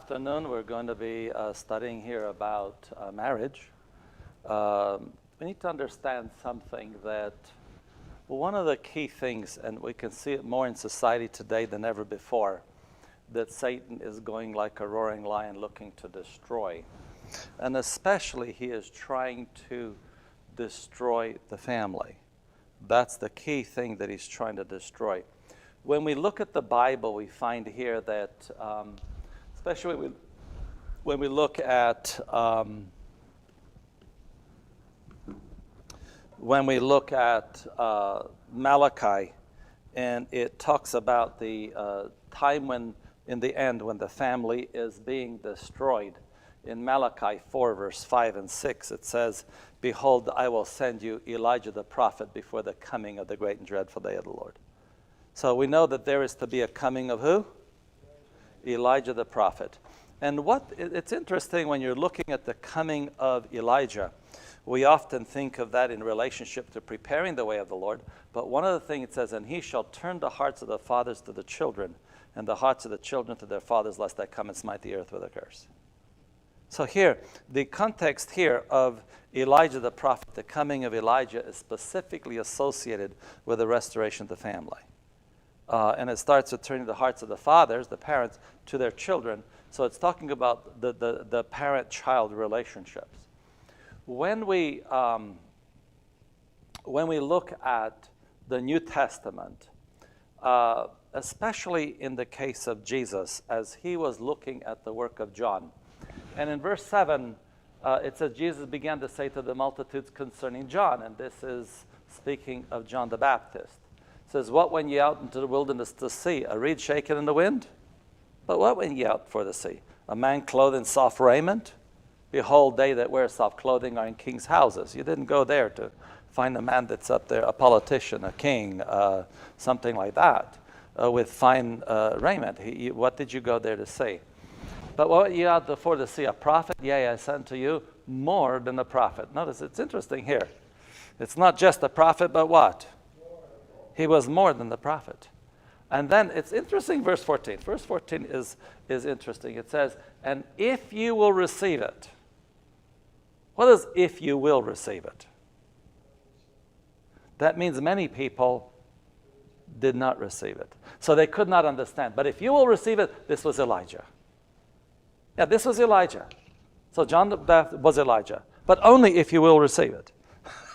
afternoon, we're going to be studying here about marriage. We need to understand something that one of the key things, and we can see it more in society today than ever before, that Satan is going like a roaring lion looking to destroy. And especially he is trying to destroy the family. That's the key thing that he's trying to destroy. When we look at the Bible, we find here that, especially when we look at Malachi, and it talks about the time when, in the end, when the family is being destroyed. In Malachi 4, verse 5 and 6, it says, "Behold, I will send you Elijah the prophet before the coming of the great and dreadful day of the Lord." So we know that there is to be a coming of who? Elijah the prophet. And it's interesting when you're looking at the coming of Elijah, we often think of that in relationship to preparing the way of the Lord. But one of the things it says, "And he shall turn the hearts of the fathers to the children, and the hearts of the children to their fathers, lest I come and smite the earth with a curse." So here, the context here of Elijah the prophet, the coming of Elijah, is specifically associated with the restoration of the family. And it starts with turning the hearts of the fathers, the parents, to their children. So it's talking about the parent-child relationships. When we look at the New Testament, especially in the case of Jesus, as he was looking at the work of John, and in verse 7, it says, Jesus began to say to the multitudes concerning John, and this is speaking of John the Baptist. It says, "What went ye out into the wilderness to see? A reed shaken in the wind? But what went ye out for to see? A man clothed in soft raiment? Behold, they that wear soft clothing are in kings' houses." You didn't go there to find a man that's up there, a politician, a king, something like that, with fine raiment. What did you go there to see? "But what went ye out before to see? A prophet? Yea, I send to you more than a prophet." Notice it's interesting here. It's not just a prophet, but what? He was more than the prophet. And then it's interesting, verse 14. Verse 14 is interesting. It says, "And if you will receive it." What is "if you will receive it"? That means many people did not receive it. So they could not understand. But if you will receive it, this was Elijah. Yeah, this was Elijah. So John the Baptist was Elijah. But only if you will receive it.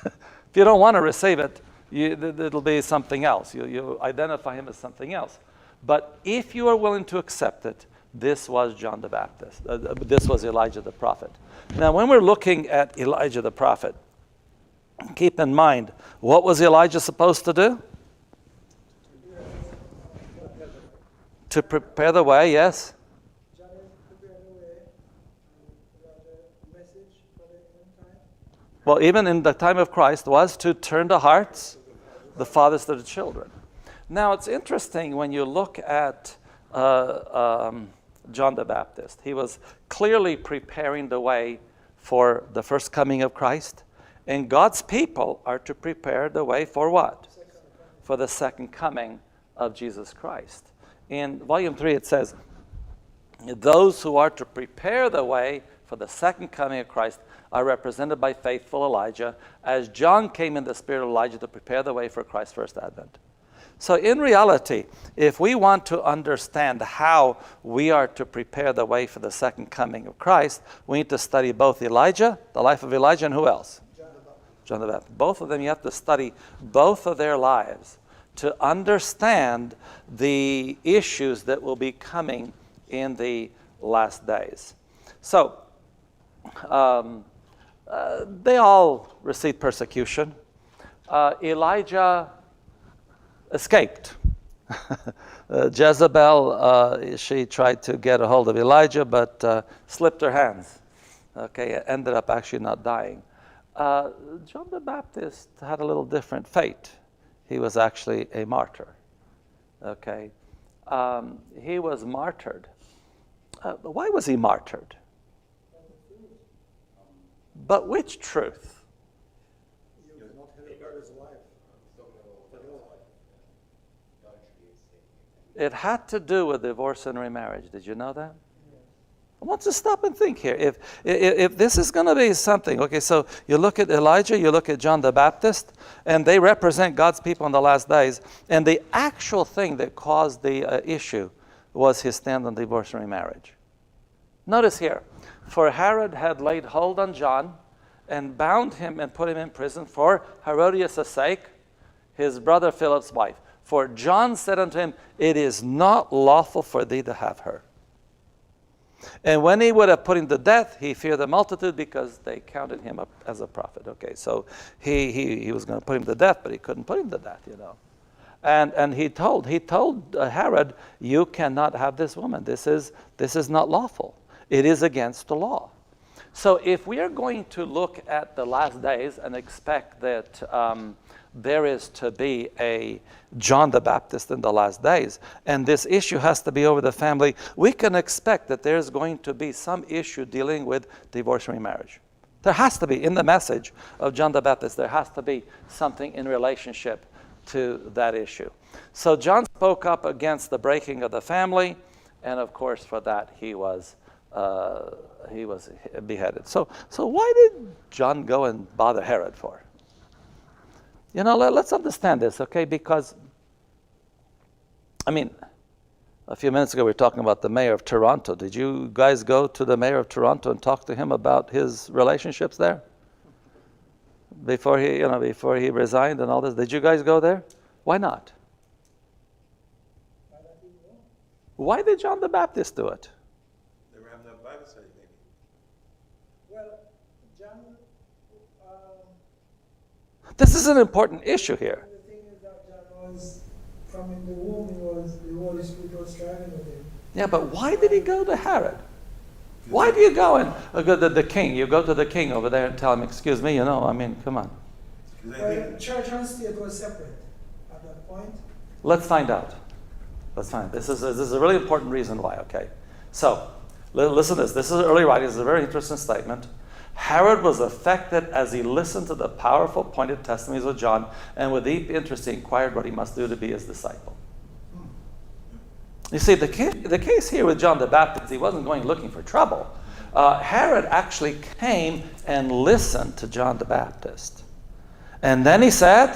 If you don't want to receive it, it'll be something else. You identify him as something else. But if you are willing to accept it, this was John the Baptist. This was Elijah the prophet. Now, when we're looking at Elijah the prophet, keep in mind, what was Elijah supposed to do? To prepare the way, yes? Well, even in the time of Christ, was to turn the hearts, the fathers to the children. Now, it's interesting when you look at John the Baptist. He was clearly preparing the way for the first coming of Christ. And God's people are to prepare the way for what? For the second coming of Jesus Christ. In volume 3, it says, "Those who are to prepare the way for the second coming of Christ are represented by faithful Elijah, as John came in the spirit of Elijah to prepare the way for Christ's first advent." So in reality, if we want to understand how we are to prepare the way for the second coming of Christ, we need to study both Elijah, the life of Elijah, and who else? John the Baptist. Both of them, you have to study both of their lives to understand the issues that will be coming in the last days. So, they all received persecution. Elijah escaped. Jezebel, she tried to get a hold of Elijah, but slipped her hands. Okay, ended up actually not dying. John the Baptist had a little different fate. He was actually a martyr. Okay, he was martyred. Why was he martyred? But which truth? It had to do with divorce and remarriage. Did you know that? I want to stop and think here. If this is going to be something, okay, so you look at Elijah, you look at John the Baptist, and they represent God's people in the last days. And the actual thing that caused the issue was his stand on divorce and remarriage. Notice here, for Herod had laid hold on John and bound him and put him in prison for Herodias' sake, his brother Philip's wife. For John said unto him, it is not lawful for thee to have her. And when he would have put him to death, he feared the multitude because they counted him up as a prophet. Okay, so he was going to put him to death, but he couldn't put him to death, you know. And he told Herod, you cannot have this woman. This is not lawful. It is against the law. So if we are going to look at the last days and expect that there is to be a John the Baptist in the last days, and this issue has to be over the family, we can expect that there's going to be some issue dealing with divorce and remarriage. There has to be, in the message of John the Baptist, there has to be something in relationship to that issue. So John spoke up against the breaking of the family, and of course for that he was beheaded. So why did John go and bother Herod for? You know, let's understand this, okay? Because, I mean, a few minutes ago we were talking about the mayor of Toronto. Did you guys go to the mayor of Toronto and talk to him about his relationships there? Before he resigned and all this? Did you guys go there? Why not? Why did John the Baptist do it? They were having a Bible study, maybe. Well, John, This is an important issue here. the thing is that John was from in the womb, the Holy Spirit was striving with him. Yeah, but why did he go to Herod? Why do you go and go to the king? You go to the king over there and tell him, excuse me, I mean, come on. Well, church and state was separate at that point. Let's find out. This is a really important reason why, okay? So, listen to this. This is early writing. This is a very interesting statement. Herod was affected as he listened to the powerful, pointed testimonies of John, and with deep interest he inquired what he must do to be his disciple. You see, the case here with John the Baptist, he wasn't going looking for trouble. Herod actually came and listened to John the Baptist. And then he said,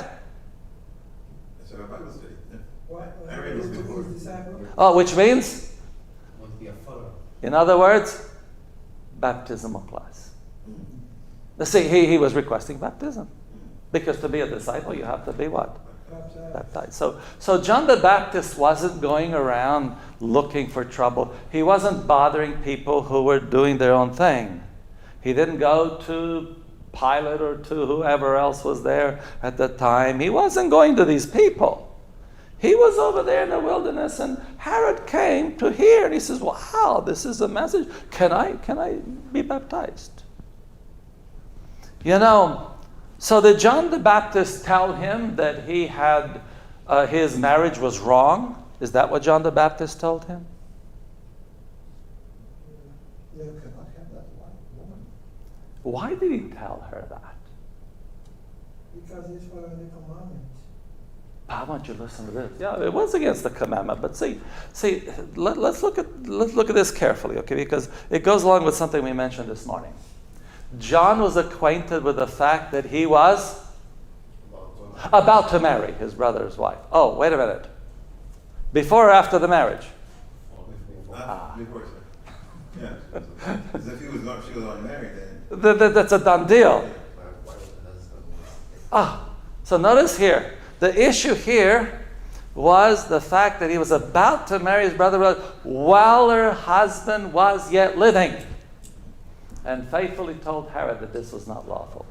That's what a Bible study. What? I read this before. His disciple? which means, Want to be a follower. in other words, baptismal class. See, he was requesting baptism. Because to be a disciple, you have to be what? Baptized. So John the Baptist wasn't going around looking for trouble. He wasn't bothering people who were doing their own thing. He didn't go to Pilate or to whoever else was there at the time. He wasn't going to these people. He was over there in the wilderness, and Herod came to hear, and he says, wow, this is a message. Can I be baptized? So did John the Baptist tell him that he had his marriage was wrong? Is that what John the Baptist told him? You cannot have that woman. Why did he tell her that? Because he's following the commandment. I want you to listen to this. Yeah, it was against the commandment, but see, let's look at this carefully, okay? Because it goes along with something we mentioned this morning. John was acquainted with the fact that he was about to marry his brother's wife. Oh, wait a minute. Before or after the marriage? Before, sir. Yeah. Because if she was unmarried, then. That's a done deal. So notice here, the issue here was the fact that he was about to marry his brother while her husband was yet living, and faithfully told Herod that this was not lawful.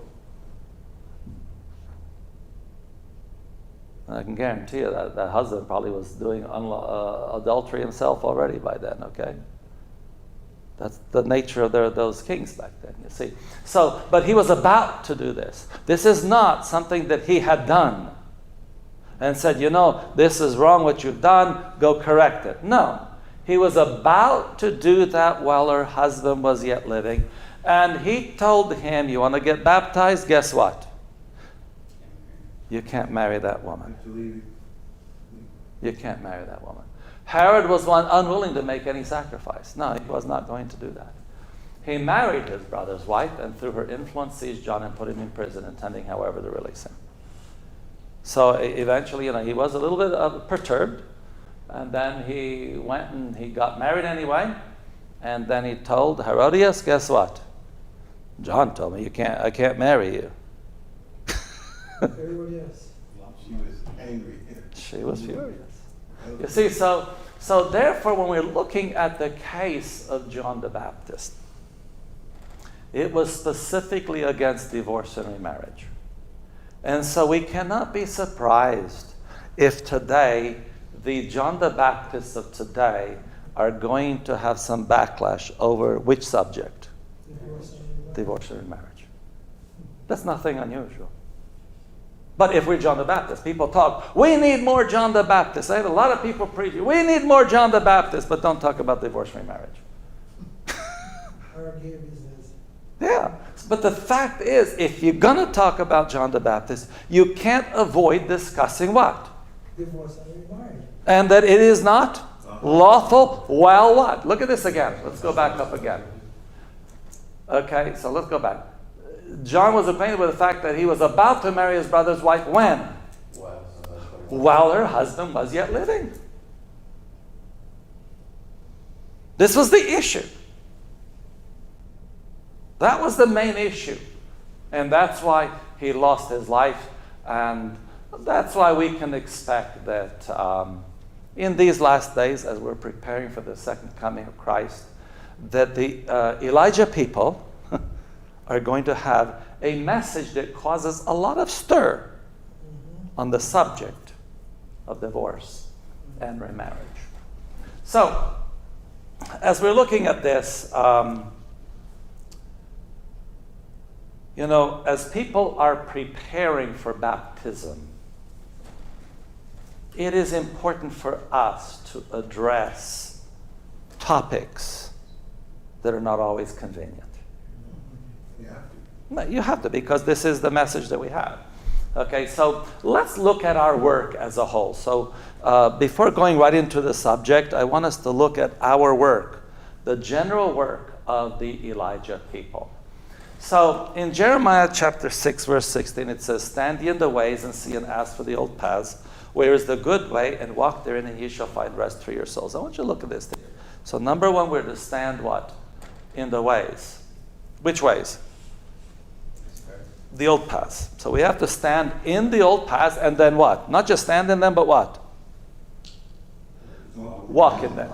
And I can guarantee you that the husband probably was doing adultery himself already by then, okay? That's the nature of those kings back then, you see. So, but he was about to do this. This is not something that he had done and said, this is wrong what you've done, go correct it. No. He was about to do that while her husband was yet living. And he told him, you want to get baptized? Guess what? You can't marry that woman. You can't marry that woman. Herod was one unwilling to make any sacrifice. No, he was not going to do that. He married his brother's wife and through her influence seized John and put him in prison, intending, however, to release him. So eventually, he was a little bit perturbed. And then he went and he got married anyway. And then he told Herodias, guess what? John told me I can't marry you. Herodias. She was angry. She was furious. You see, so therefore, when we're looking at the case of John the Baptist, it was specifically against divorce and remarriage. And so we cannot be surprised if today, the John the Baptists of today are going to have some backlash over which subject? Divorce and remarriage. That's nothing unusual. But if we're John the Baptist, people talk, we need more John the Baptist. I have a lot of people preaching, we need more John the Baptist, but don't talk about divorce and remarriage. Yeah, but the fact is, if you're going to talk about John the Baptist, you can't avoid discussing what? Divorce and remarriage. And that it is not lawful. Well, what? Look at this again. Let's go back up again. Okay, so let's go back. John was acquainted with the fact that he was about to marry his brother's wife when? While her husband was yet living. This was the issue. That was the main issue. And that's why he lost his life. And that's why we can expect that in these last days, as we're preparing for the second coming of Christ, that the Elijah people are going to have a message that causes a lot of stir on the subject of divorce and remarriage. So, as we're looking at this, as people are preparing for baptism, it is important for us to address topics that are not always convenient. You have to, because this is the message that we have. Okay, so let's look at our work as a whole. So before going right into the subject, I want us to look at our work, the general work of the Elijah people. So in Jeremiah chapter 6, verse 16, it says, stand ye in the ways and see and ask for the old paths, where is the good way, and walk therein, and ye shall find rest for your souls. I want you to look at this. So number one, we're to stand what? In the ways. Which ways? The old paths. So we have to stand in the old paths, and then what? Not just stand in them, but what? Walk in them.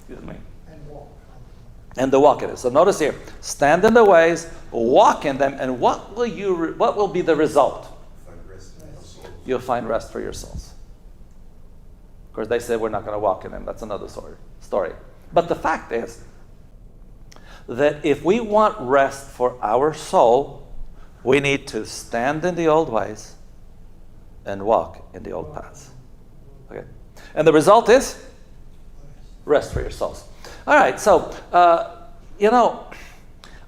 Excuse me. And to walk in it. So notice here, stand in the ways, walk in them, and what will be the result? You'll find rest for your souls. Of course, they say we're not going to walk in them. That's another story. But the fact is that if we want rest for our soul, we need to stand in the old ways and walk in the old paths. Okay? And the result is rest for your souls. All right, so,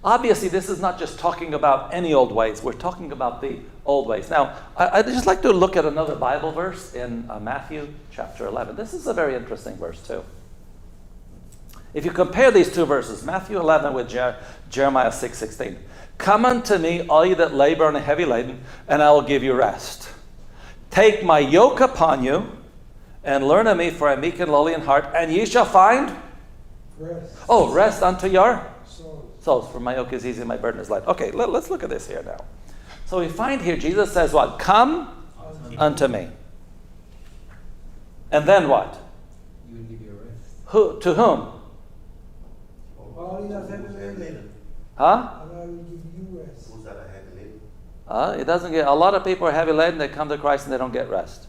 obviously this is not just talking about any old ways. We're talking about the old ways. Now, I'd just like to look at another Bible verse in Matthew chapter 11. This is a very interesting verse too. If you compare these two verses, Matthew 11 with Jeremiah 6:16. Come unto me, all ye that labor and are heavy laden, and I will give you rest. Take my yoke upon you, and learn of me, for I am meek and lowly in heart, and ye shall find rest. Oh, rest unto your souls. For my yoke is easy and my burden is light. Okay, let's look at this here now. So we find here, Jesus says what? Come unto me. And then what? You will give you rest. To whom? Huh? And I will give you rest. Who's that a heavy laden? It doesn't get. A lot of people are heavy laden. They come to Christ and they don't get rest.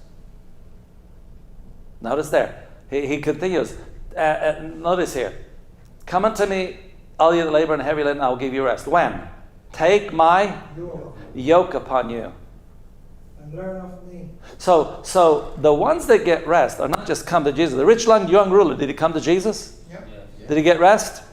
Notice there. He continues. Notice here. Come unto me, all you that labor and heavy laden, I will give you rest. When? Take my yoke upon you. And learn of me. So the ones that get rest are not just come to Jesus. The rich young ruler, did he come to Jesus? Yep. Yeah. Did he get rest?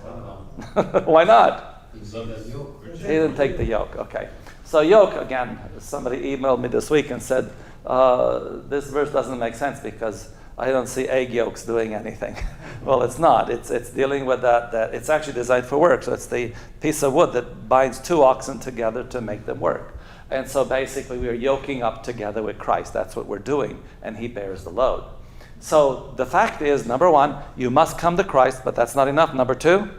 Why not? Yoke. He didn't take the yoke. Okay. So yoke, again, somebody emailed me this week and said, this verse doesn't make sense because I don't see egg yolks doing anything. Well, it's not. It's dealing with that. It's actually designed for work. So it's the piece of wood that binds two oxen together to make them work. And so basically we are yoking up together with Christ. That's what we're doing. And he bears the load. So the fact is, number one, you must come to Christ, but that's not enough. Number two,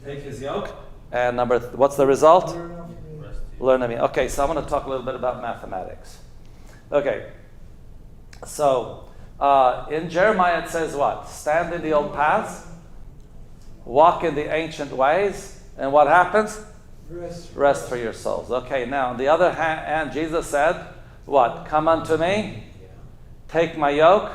take his yoke. And what's the result? Learn of me. Okay, so I'm going to talk a little bit about mathematics. Okay, so in Jeremiah it says what? Stand in the old paths, walk in the ancient ways, and what happens? Rest for your souls. Okay, now on the other hand, Jesus said, what? Come unto me, take my yoke,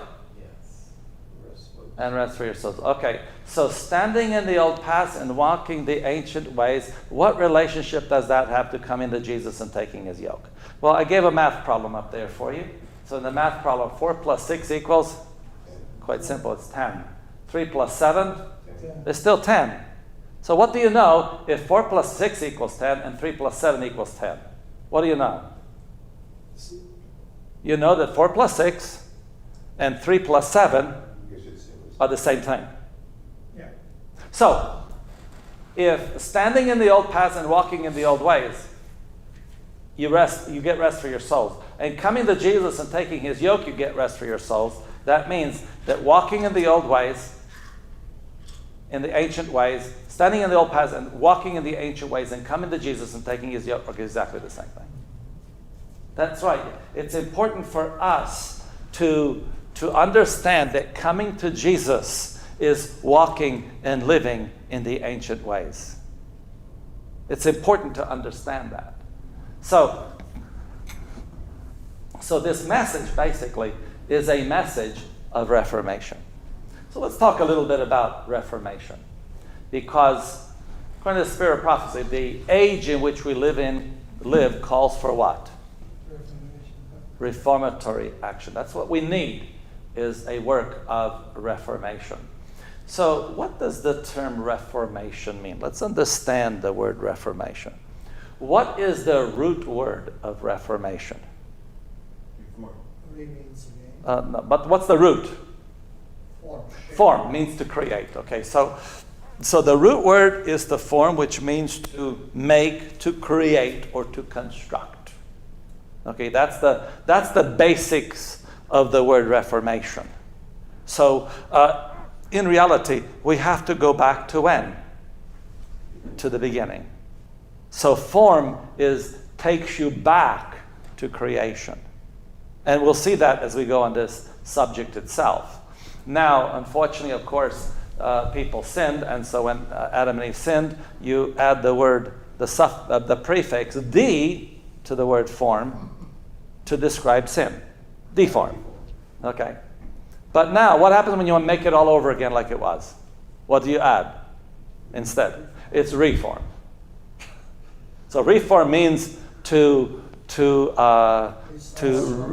and rest for your souls. Okay, so standing in the old paths and walking the ancient ways, what relationship does that have to coming to Jesus and taking his yoke? Well, I gave a math problem up there for you. So in the math problem, 4 plus 6 equals, quite simple, it's 10. 3 plus 7 is still 10. So what do you know if 4 plus 6 equals 10 and 3 plus 7 equals 10? What do you know? You know that 4 plus 6 and 3 plus 7 are the same thing. Yeah. So, if standing in the old paths and walking in the old ways, you get rest for your souls. And coming to Jesus and taking his yoke, you get rest for your souls. That means that walking in the old ways, in the ancient ways, standing in the old paths and walking in the ancient ways and coming to Jesus and taking his yoke are exactly the same thing. That's right. It's important for us to understand that coming to Jesus is walking and living in the ancient ways. It's important to understand that. So this message basically is a message of Reformation. So let's talk a little bit about Reformation. Because according to the Spirit of Prophecy, the age in which we live calls for what? Reformatory action. That's what we need, is a work of reformation. So what does the term reformation mean? Let's understand the word reformation. What is the root word of reformation? No, but what's the root? Form means to create. Okay, so the root word is the form, which means to make, to create, or to construct. Okay, that's the basics of the word reformation. So in reality, we have to go back to when? To the beginning. So form takes you back to creation. And we'll see that as we go on this subject itself. Now, unfortunately, of course, people sinned, and so when Adam and Eve sinned, you add the prefix "the" to the word form to describe sin. Deform. Okay. But now, what happens when you want to make it all over again like it was? What do you add instead? It's reform. So reform means to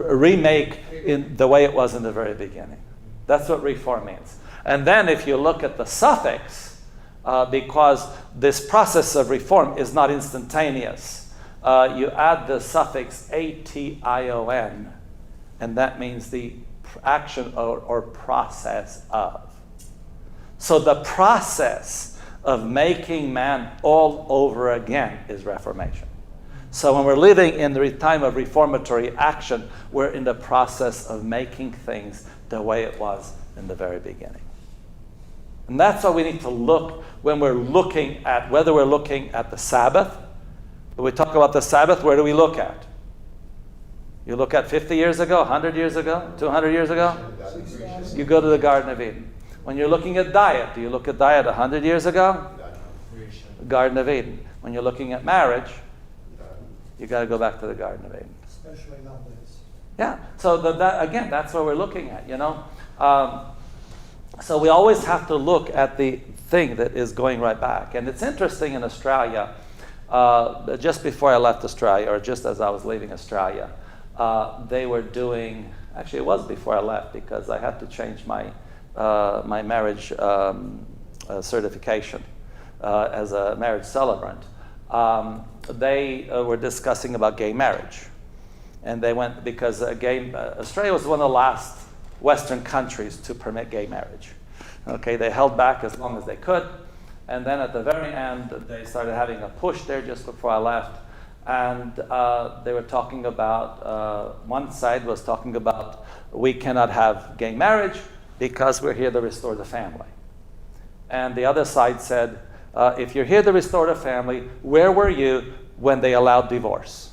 remake in the way it was in the very beginning. That's what reform means. And then if you look at the suffix, because this process of reform is not instantaneous, you add the suffix ation, and that means the action or process of. So the process of making man all over again is reformation. So when we're living in the time of reformatory action, we're in the process of making things the way it was in the very beginning. And that's why we need to look when we're looking at, whether we're looking at the Sabbath. When we talk about the Sabbath, where do we look at? You look at 50 years ago, 100 years ago, 200 years ago? You go to the Garden of Eden. When you're looking at diet, do you look at diet 100 years ago? Garden of Eden. When you're looking at marriage, you got to go back to the Garden of Eden. Especially nowadays. Yeah. So again, that's what we're looking at. So we always have to look at the thing that is going right back. And it's interesting in Australia. Just before I left Australia, or just as I was leaving Australia, they were doing. Actually, it was before I left because I had to change my marriage certification as a marriage celebrant. They were discussing about gay marriage. And they went because Australia was one of the last Western countries to permit gay marriage. Okay, they held back as long as they could. And then at the very end, they started having a push there just before I left. And they were talking about, one side was talking about, we cannot have gay marriage because we're here to restore the family. And the other side said, if you're here to restore the family, where were you when they allowed divorce?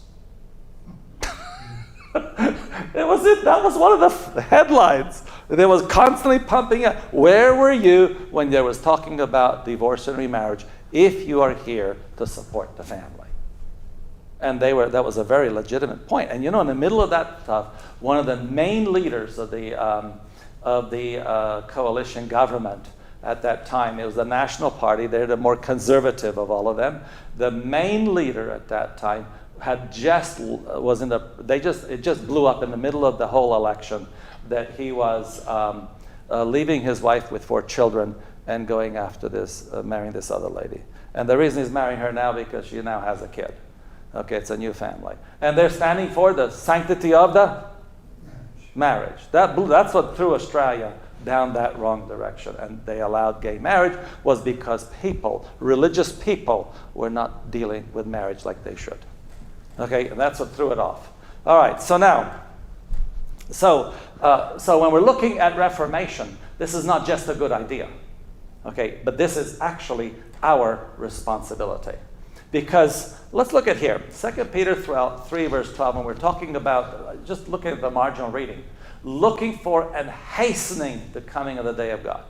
That was one of the headlines. There was constantly pumping up. Where were you when there was talking about divorce and remarriage if you are here to support the family? And that was a very legitimate point. And in the middle of that stuff, one of the main leaders of the coalition government at that time, it was the National Party, they're the more conservative of all of them. The main leader at that time it just blew up in the middle of the whole election that he was leaving his wife with 4 children and going after marrying this other lady. And the reason he's marrying her now because she now has a kid. Okay, it's a new family. And they're standing for the sanctity of the marriage. That's what threw Australia down that wrong direction. And they allowed gay marriage was because religious people, were not dealing with marriage like they should. Okay, and that's what threw it off. All right, so now, so when we're looking at Reformation, this is not just a good idea, okay, but this is actually our responsibility. Because let's look at here, 2 Peter 3, verse 12, when we're talking about, just looking at the marginal reading, looking for and hastening the coming of the day of God.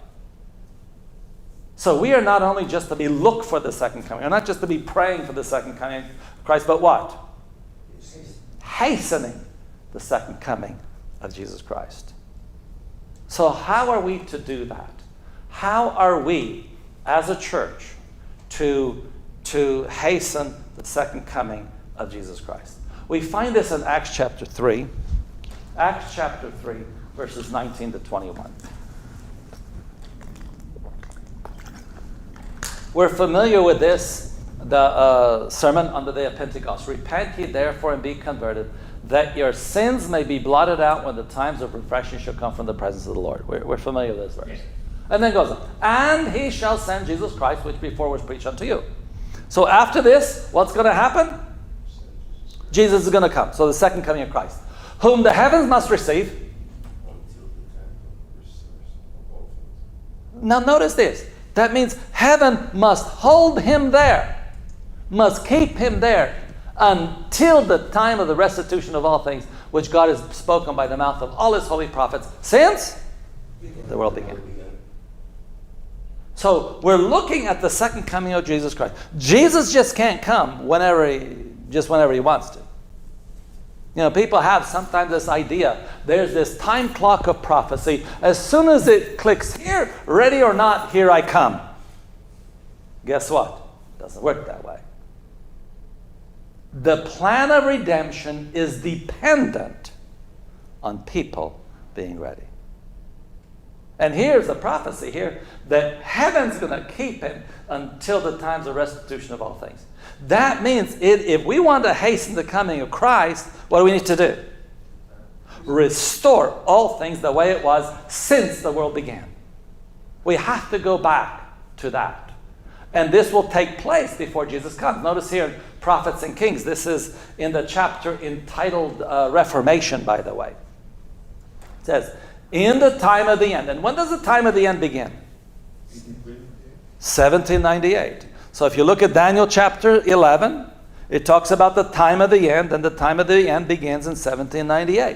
So we are not only just to be look for the second coming, we're not just to be praying for the second coming of Christ, but what? Hastening the second coming of Jesus Christ. So how are we to do that? How are we, as a church, to hasten the second coming of Jesus Christ? We find this in Acts chapter 3. Acts chapter 3, verses 19 to 21. We're familiar with this, the sermon on the day of Pentecost. Repent ye therefore and be converted, that your sins may be blotted out when the times of refreshing shall come from the presence of the Lord. We're familiar with this verse. Yes. And then goes on. And he shall send Jesus Christ, which before was preached unto you. So after this, what's going to happen? Jesus is going to come. So the second coming of Christ. Whom the heavens must receive. Now notice this. That means heaven must hold him there. Must keep him there until the time of the restitution of all things, which God has spoken by the mouth of all his holy prophets since the world began. So we're looking at the second coming of Jesus Christ. Jesus just can't come whenever he wants to. People have sometimes this idea, there's this time clock of prophecy. As soon as it clicks here, ready or not, here I come. Guess what? It doesn't work that way. The plan of redemption is dependent on people being ready. And here's a prophecy here that heaven's going to keep him until the times of restitution of all things. That means if we want to hasten the coming of Christ, what do we need to do? Restore all things the way it was since the world began. We have to go back to that. And this will take place before Jesus comes. Notice here in Prophets and Kings, this is in the chapter entitled Reformation, by the way. It says, in the time of the end. And when does the time of the end begin? 1798. So if you look at Daniel chapter 11, it talks about the time of the end, and the time of the end begins in 1798.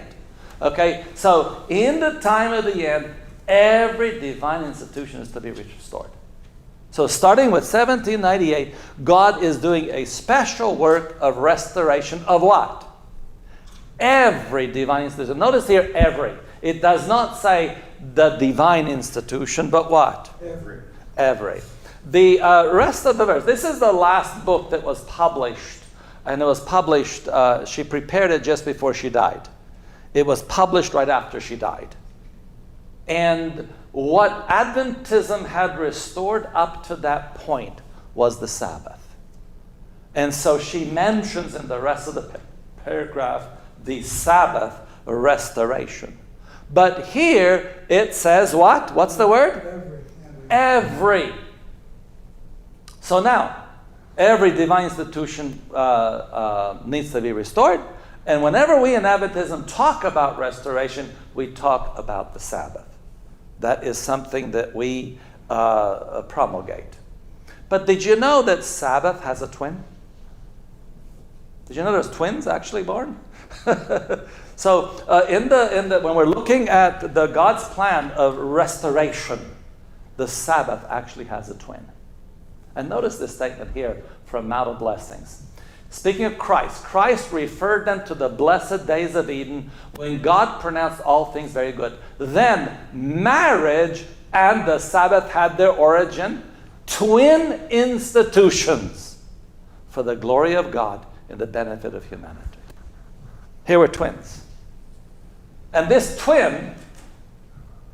Okay, so in the time of the end, every divine institution is to be restored. So starting with 1798, God is doing a special work of restoration of what? Every divine institution. Notice here, every. It does not say the divine institution, but what? Every. The rest of the verse. This is the last book that was published. And it was published, she prepared it just before she died. It was published right after she died. And what Adventism had restored up to that point was the Sabbath. And so she mentions in the rest of the paragraph the Sabbath restoration. But here it says what? What's the word? Every. So now, every divine institution needs to be restored. And whenever we in Adventism talk about restoration, we talk about the Sabbath. That is something that we promulgate. But did you know that Sabbath has a twin? Did you know there's twins actually born? So when we're looking at the God's plan of restoration, the Sabbath actually has a twin. And notice this statement here from Mount of Blessings. Speaking of Christ, Christ referred them to the blessed days of Eden when God pronounced all things very good. Then marriage and the Sabbath had their origin, twin institutions for the glory of God and the benefit of humanity. Here were twins. And this twin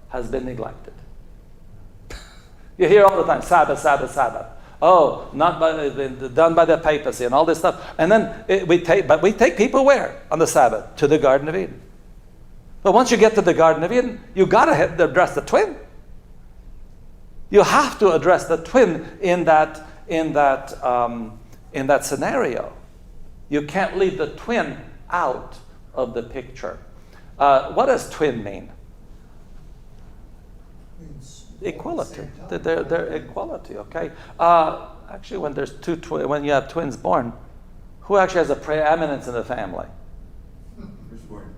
has been neglected. You hear all the time, Sabbath, Sabbath, Sabbath. Oh, not done by the papacy and all this stuff. And then we take people where? On the Sabbath? To the Garden of Eden. But once you get to the Garden of Eden, you got to address the twin. You have to address the twin in that scenario. You can't leave the twin out of the picture. What does twin mean? Equality. They're equality. Okay. Actually, when there's when you have twins born, who actually has a preeminence in the family? Firstborn.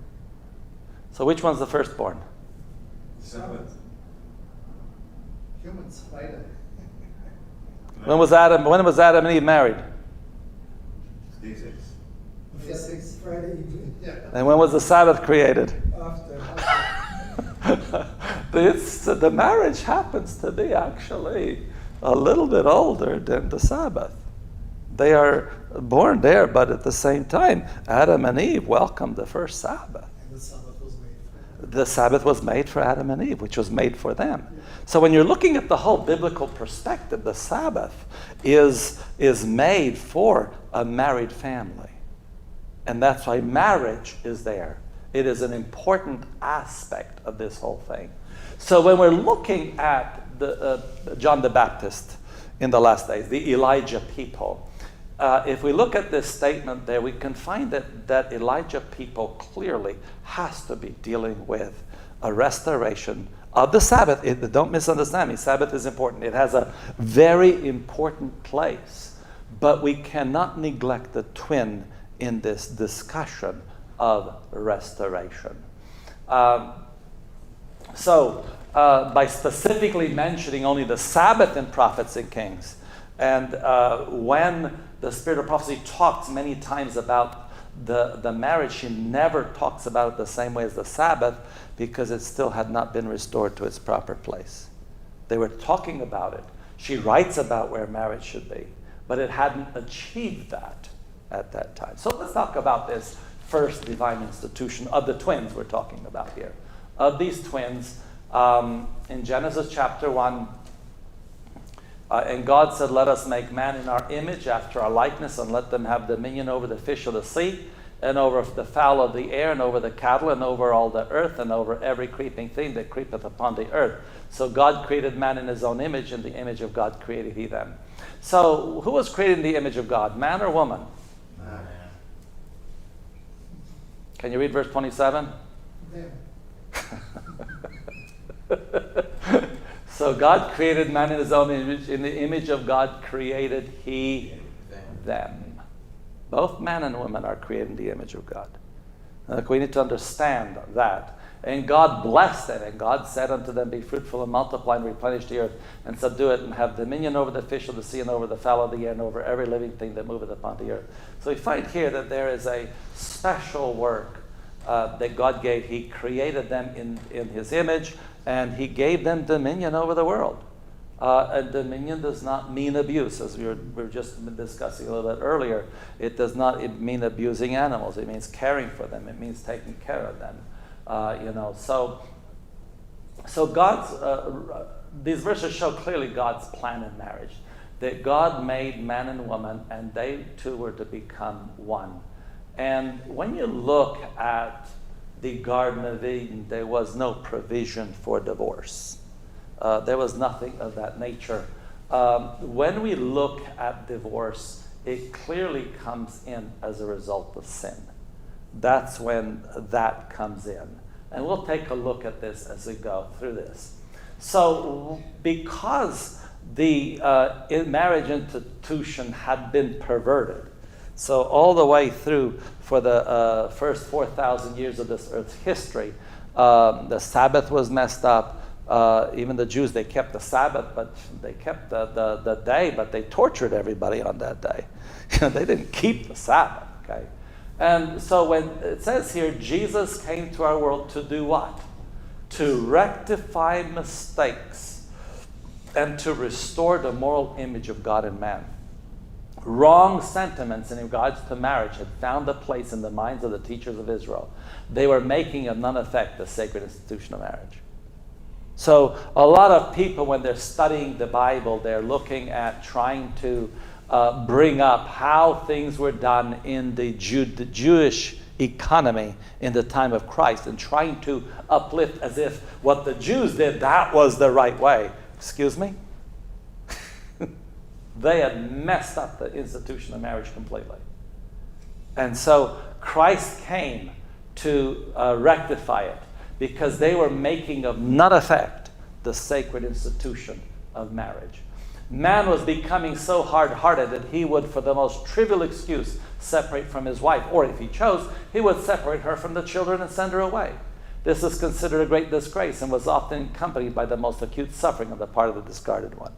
So which one's the firstborn? Sabbath. Humans later. When was Adam and Eve married? Day 6. Yes, Friday evening. yeah. And when was the Sabbath created? After. The marriage happens to be actually a little bit older than the Sabbath. They are born there, but at the same time, Adam and Eve welcomed the first Sabbath. And the Sabbath was made for them. The Sabbath was made for Adam and Eve, which was made for them. So when you're looking at the whole biblical perspective, the Sabbath is made for a married family. And that's why marriage is there. It is an important aspect of this whole thing. So when we're looking at John the Baptist in the last days, the Elijah people, if we look at this statement there, we can find that Elijah people clearly has to be dealing with a restoration of the Sabbath. Don't misunderstand me. Sabbath is important. It has a very important place. But we cannot neglect the twin in this discussion of restoration. So by specifically mentioning only the Sabbath in Prophets and Kings, and when the Spirit of Prophecy talks many times about the marriage, she never talks about it the same way as the Sabbath, because it still had not been restored to its proper place. They were talking about it. She writes about where marriage should be, but it hadn't achieved that at that time. So let's talk about this first divine institution of the twins we're talking about here. Of these twins, in Genesis chapter 1, and God said, let us make man in our image, after our likeness, and let them have dominion over the fish of the sea, and over the fowl of the air, and over the cattle, and over all the earth, and over every creeping thing that creepeth upon the earth. So God created man in his own image, in the image of God created he them. So who was created in the image of God, man or woman? Man. Can you read verse 27? Them. So God created man in his own image. In the image of God created he them. Both man and woman are created in the image of God. We need to understand that. And God blessed them, and God said unto them, be fruitful and multiply and replenish the earth, and subdue it, and have dominion over the fish of the sea, and over the fowl of the air, and over every living thing that moveth upon the earth. So we find here that there is a special work that God gave. He created them in his image, and he gave them dominion over the world. And dominion does not mean abuse, as we were just discussing a little bit earlier. It does not mean abusing animals. It means caring for them. It means taking care of them. So God's these verses show clearly God's plan in marriage, that God made man and woman, and they two were to become one. And when you look at the Garden of Eden, there was no provision for divorce. There was nothing of that nature. When we look at divorce, it clearly comes in as a result of sin. That's when that comes in. And we'll take a look at this as we go through this. So because the marriage institution had been perverted, so all the way through for the first 4,000 years of this earth's history, the Sabbath was messed up. Even the Jews, they kept the Sabbath, but they kept the day, but they tortured everybody on that day. They didn't keep the Sabbath, okay? And so when it says here, Jesus came to our world to do what? To rectify mistakes and to restore the moral image of God in man. Wrong sentiments in regards to marriage had found a place in the minds of the teachers of Israel. They were making of none effect the sacred institution of marriage. So a lot of people, when they're studying the Bible, they're looking at trying to bring up how things were done in the Jewish economy in the time of Christ and trying to uplift as if what the Jews did, that was the right way. Excuse me? They had messed up the institution of marriage completely. And so Christ came to rectify it because they were making of none effect the sacred institution of marriage. Man was becoming so hard-hearted that he would, for the most trivial excuse, separate from his wife. Or if he chose, he would separate her from the children and send her away. This is considered a great disgrace and was often accompanied by the most acute suffering on the part of the discarded one.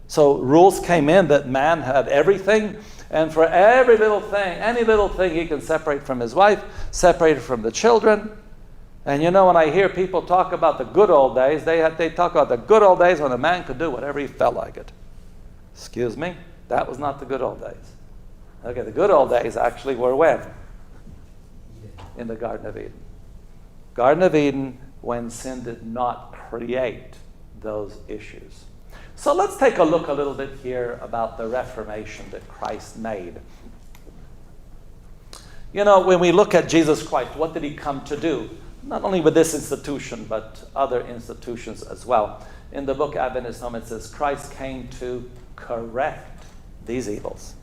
So rules came in that man had everything, and for every little thing, any little thing, he can separate from his wife, separate from the children. And you know, when I hear people talk about the good old days, they talk about the good old days when a man could do whatever he felt like it. Excuse me? That was not the good old days. Okay, the good old days actually were when? In the Garden of Eden. Garden of Eden, when sin did not create those issues. So let's take a look a little bit here about the reformation that Christ made. You know, when we look at Jesus Christ, what did he come to do? Not only with this institution, but other institutions as well. In the book Adventist Home, it says, Christ came to correct these evils.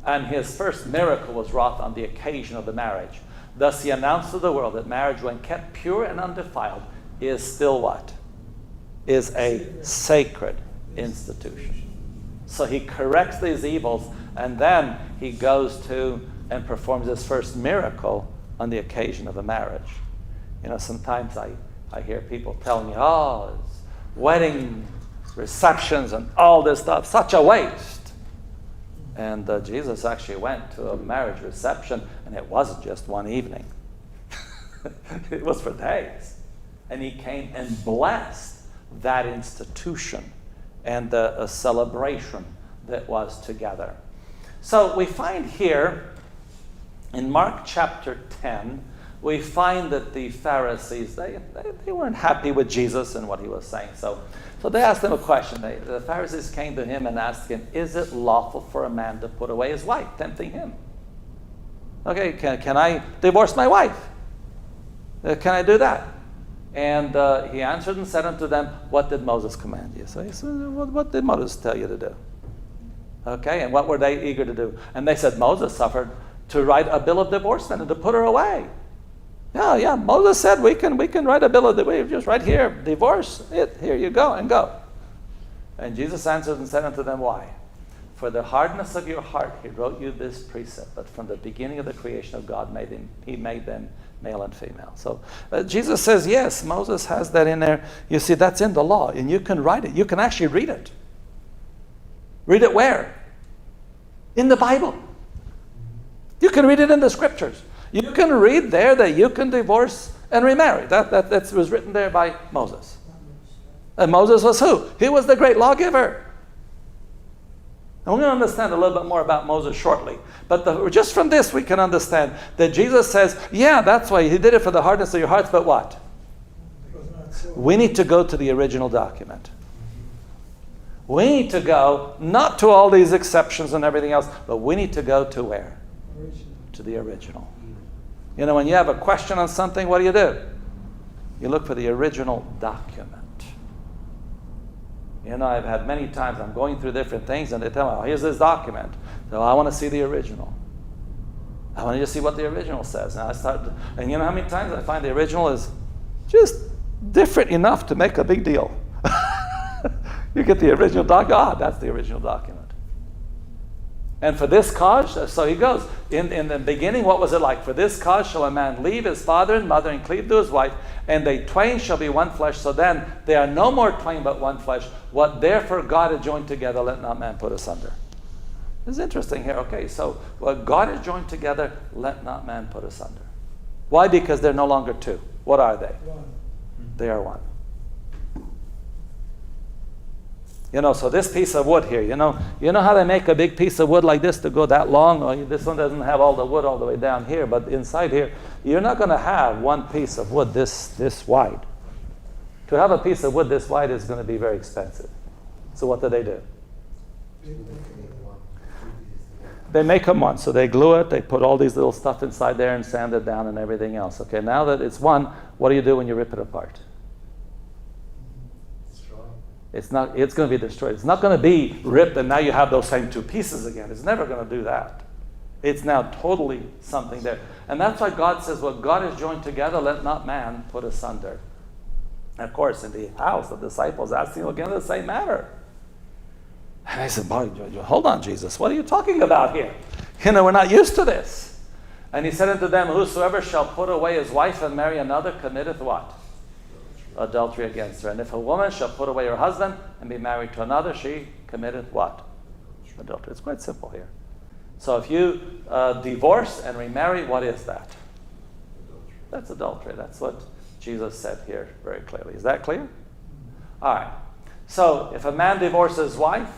And his first miracle was wrought on the occasion of the marriage. Thus he announced to the world that marriage, when kept pure and undefiled, is still what? Is a sacred institution. So he corrects these evils, and then he goes to and performs his first miracle on the occasion of a marriage. You know, sometimes I hear people telling me, oh, it's wedding receptions and all this stuff, such a waste. And Jesus actually went to a marriage reception, and it wasn't just one evening. It was for days. And he came and blessed that institution and the celebration that was together. So we find here in Mark chapter 10, we find that the Pharisees, they weren't happy with Jesus and what he was saying. So they asked him a question. The Pharisees came to him and asked him, is it lawful for a man to put away his wife, tempting him? Okay, can I divorce my wife? Can I do that? And he answered and said unto them, what did Moses command you? So he said, what did Moses tell you to do? Okay, and what were they eager to do? And they said, Moses suffered to write a bill of divorcement and to put her away. Yeah, Moses said we can write a bill of divorce, just right here, divorce it, here you go, and go. And Jesus answered and said unto them, why? For the hardness of your heart he wrote you this precept, but from the beginning of the creation of God he made them male and female. So Jesus says, yes, Moses has that in there. You see, that's in the law, and you can write it. You can actually read it. Read it where? In the Bible. You can read it in the scriptures. You can read there that you can divorce and remarry. That was written there by Moses. And Moses was who? He was the great lawgiver. And we're going to understand a little bit more about Moses shortly. But just from this, we can understand that Jesus says, yeah, that's why he did it for the hardness of your hearts, but what? We need to go to the original document. We need to go, not to all these exceptions and everything else, but we need to go to where? to the original. You know, when you have a question on something, what do? You look for the original document. You know, I've had many times, I'm going through different things, and they tell me, oh, here's this document. So I want to see the original. I want to just see what the original says. And you know how many times I find the original is just different enough to make a big deal. You get the original document, that's the original document. And for this cause, so he goes, in the beginning, what was it like? For this cause shall a man leave his father and mother and cleave to his wife, and they twain shall be one flesh. So then they are no more twain but one flesh. What therefore God hath joined together, let not man put asunder. It's interesting here. Okay, so what God has joined together, let not man put asunder. Why? Because they're no longer two. What are they? One. They are one. You know, so this piece of wood here, you know how they make a big piece of wood like this to go that long? Oh, this one doesn't have all the wood all the way down here, but inside here, you're not going to have one piece of wood this wide. To have a piece of wood this wide is going to be very expensive. So what do? They make them one. So they glue it, they put all these little stuff inside there and sand it down and everything else. Okay, now that it's one, what do you do when you rip it apart? It's going to be destroyed. It's not going to be ripped and now you have those same two pieces again. It's never going to do that. It's now totally something there. And that's why God says, what God has joined together, let not man put asunder. And of course, in the house, the disciples asked him again the same matter. And they said, hold on, Jesus, what are you talking about here? You know, we're not used to this. And he said unto them, whosoever shall put away his wife and marry another committeth what? Adultery against her. And if a woman shall put away her husband and be married to another, she committeth what? Adultery. It's quite simple here. So if you divorce and remarry, what is that? Adultery. That's adultery. That's what Jesus said here very clearly. Is that clear? All right. So if a man divorces his wife,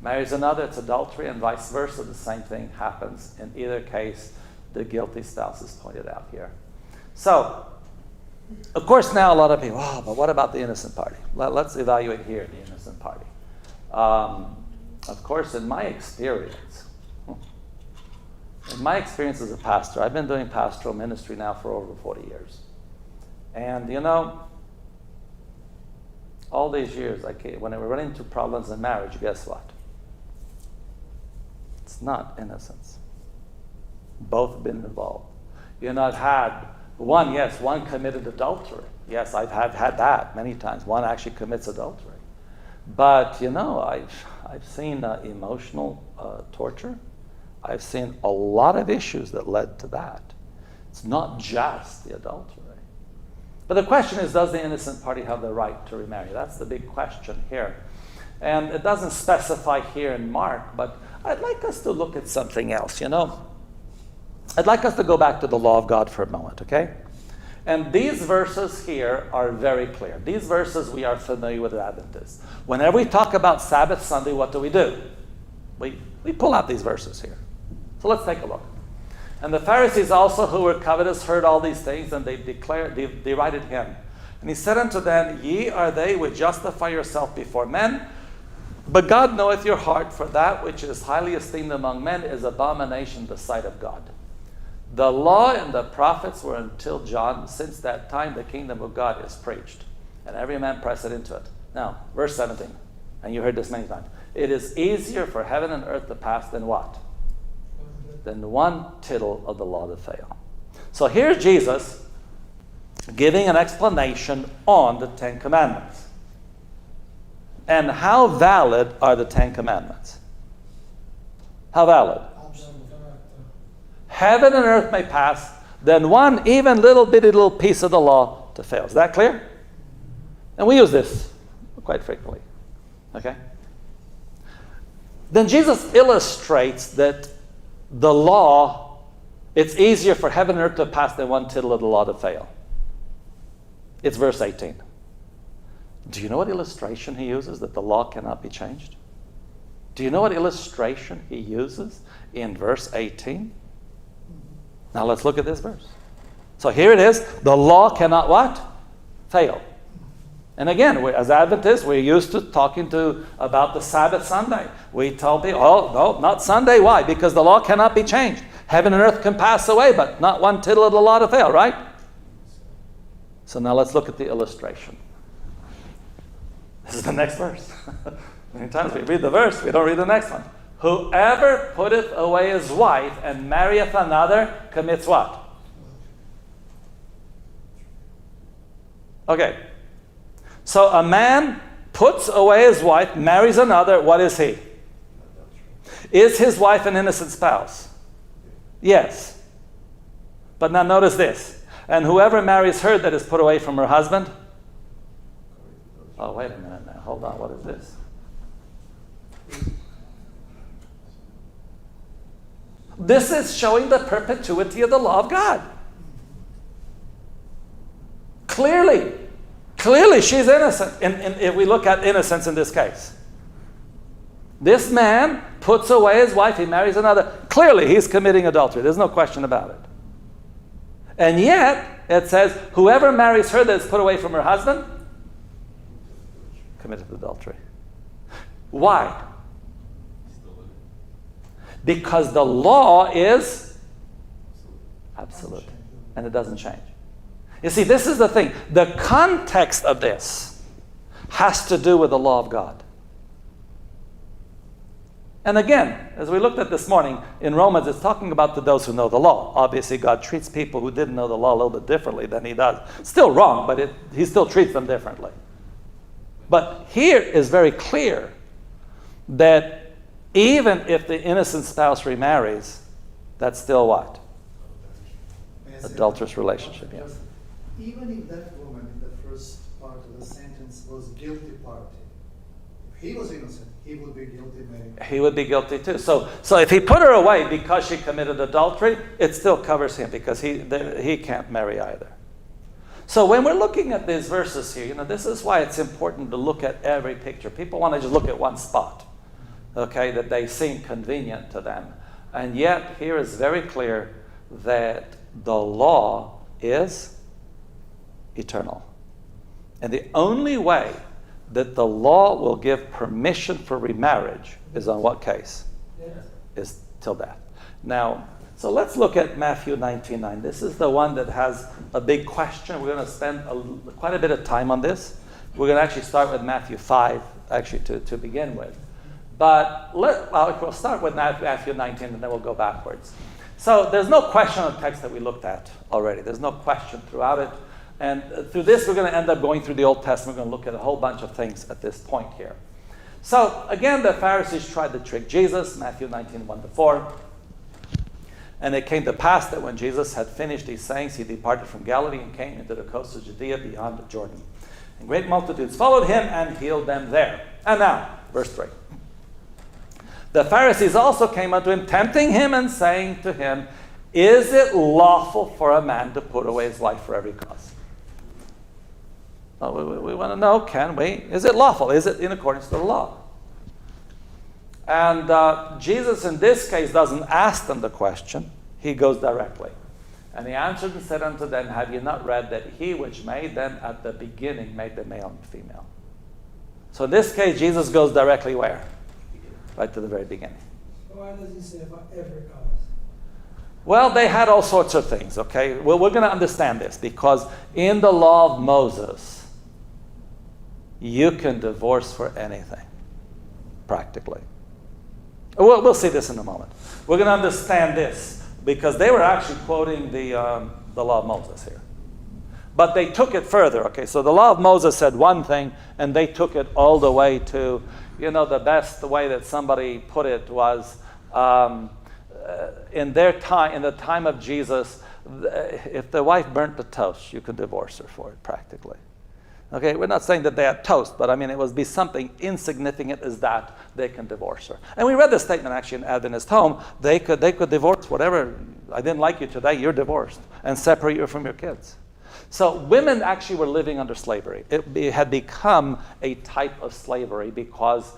marries another, it's adultery, and vice versa. The same thing happens. In either case, the guilty spouse is pointed out here. So, of course, now a lot of people, but what about the innocent party? Let's evaluate here the innocent party. Of course, in my experience as a pastor, I've been doing pastoral ministry now for over 40 years. And, you know, all these years, when I run into problems in marriage, guess what? It's not innocence. Both have been involved. You know, I've had one committed adultery. Yes, I've had that many times. One actually commits adultery. But, you know, I've seen emotional torture. I've seen a lot of issues that led to that. It's not just the adultery. But the question is, does the innocent party have the right to remarry? That's the big question here. And it doesn't specify here in Mark, but I'd like us to look at something else, you know. I'd like us to go back to the law of God for a moment, okay? And these verses here are very clear. These verses we are familiar with Adventists. Whenever we talk about Sabbath Sunday, what do? We pull out these verses here. So let's take a look. And the Pharisees also, who were covetous, heard all these things, and they derided him. And he said unto them, Ye are they which justify yourself before men, but God knoweth your heart, for that which is highly esteemed among men is abomination in the sight of God. The law and the prophets were until John. Since that time the kingdom of God is preached, and every man presseth into it. Now, verse 17, and you heard this many times. It is easier for heaven and earth to pass than what? Than one tittle of the law to fail. So here's Jesus giving an explanation on the Ten Commandments. And how valid are the Ten Commandments? How valid? Heaven and earth may pass, then one even little piece of the law to fail. Is that clear? And we use this quite frequently. Okay? Then Jesus illustrates that the law, it's easier for heaven and earth to pass than one tittle of the law to fail. It's verse 18. Do you know what illustration he uses that the law cannot be changed? Do you know what illustration he uses in verse 18? Now let's look at this verse. So here it is. The law cannot what? Fail. And again, as Adventists, we're used to talking about the Sabbath Sunday. We tell people, oh, no, not Sunday. Why? Because the law cannot be changed. Heaven and earth can pass away, but not one tittle of the law to fail, right? So now let's look at the illustration. This is the next verse. Many times we read the verse, we don't read the next one. Whoever putteth away his wife and marrieth another commits what? Okay. So a man puts away his wife, marries another, what is he? Is his wife an innocent spouse? Yes. But now notice this. And whoever marries her that is put away from her husband? Oh, wait a minute now. Hold on. What is this? This is showing the perpetuity of the law of God. Clearly she's innocent. And if we look at innocence in this case. This man puts away his wife, he marries another. Clearly he's committing adultery. There's no question about it. And yet, it says, whoever marries her that is put away from her husband, committed adultery. Why? Because the law is absolute. And it doesn't change. You see, this is the thing. The context of this has to do with the law of God. And again, as we looked at this morning, in Romans, it's talking about those who know the law. Obviously, God treats people who didn't know the law a little bit differently than he does. Still wrong, but he still treats them differently. But here is very clear that even if the innocent spouse remarries, that's still what? Adulterous relationship, yes. Even if that woman in the first part of the sentence was guilty party, if he was innocent, he would be guilty, maybe. He would be guilty too. So if he put her away because she committed adultery, it still covers him because he can't marry either. So when we're looking at these verses here, this is why it's important to look at every picture. People want to just look at one spot, okay, that they seem convenient to them. And yet here is very clear that the law is eternal. And the only way that the law will give permission for remarriage is on what case? Is till death. Now, so let's look at Matthew 19:9. This is the one that has a big question. We're going to spend quite a bit of time on this. We're going to actually start with Matthew 5, actually, to begin with. But we'll start with Matthew 19, and then we'll go backwards. So there's no question on the text that we looked at already. There's no question throughout it. And through this, we're going to end up going through the Old Testament. We're going to look at a whole bunch of things at this point here. So, again, the Pharisees tried to trick Jesus, Matthew 19, 1-4. And it came to pass that when Jesus had finished these sayings, he departed from Galilee and came into the coast of Judea beyond the Jordan. And great multitudes followed him and healed them there. And now, verse 3. The Pharisees also came unto him, tempting him and saying to him, is it lawful for a man to put away his life for every cause? Well, we want to know, can we? Is it lawful? Is it in accordance to the law? And Jesus in this case doesn't ask them the question. He goes directly. And he answered and said unto them, have you not read that he which made them at the beginning made them male and female? So in this case, Jesus goes directly where? Right to the very beginning. Why does he say for every cause? Well, they had all sorts of things, okay? Well, we're going to understand this because in the law of Moses, you can divorce for anything, practically. We'll see this in a moment. We're going to understand this because they were actually quoting the law of Moses here. But they took it further, okay? So the law of Moses said one thing, and they took it all the way to, the best way that somebody put it was, in their time, in the time of Jesus, if the wife burnt the toast, you could divorce her for it, practically. Okay, we're not saying that they had toast, but it would be something insignificant as that they can divorce her. And we read this statement actually in Adventist Home. They could divorce whatever. I didn't like you today, you're divorced, and separate you from your kids. So women actually were living under slavery. It had become a type of slavery because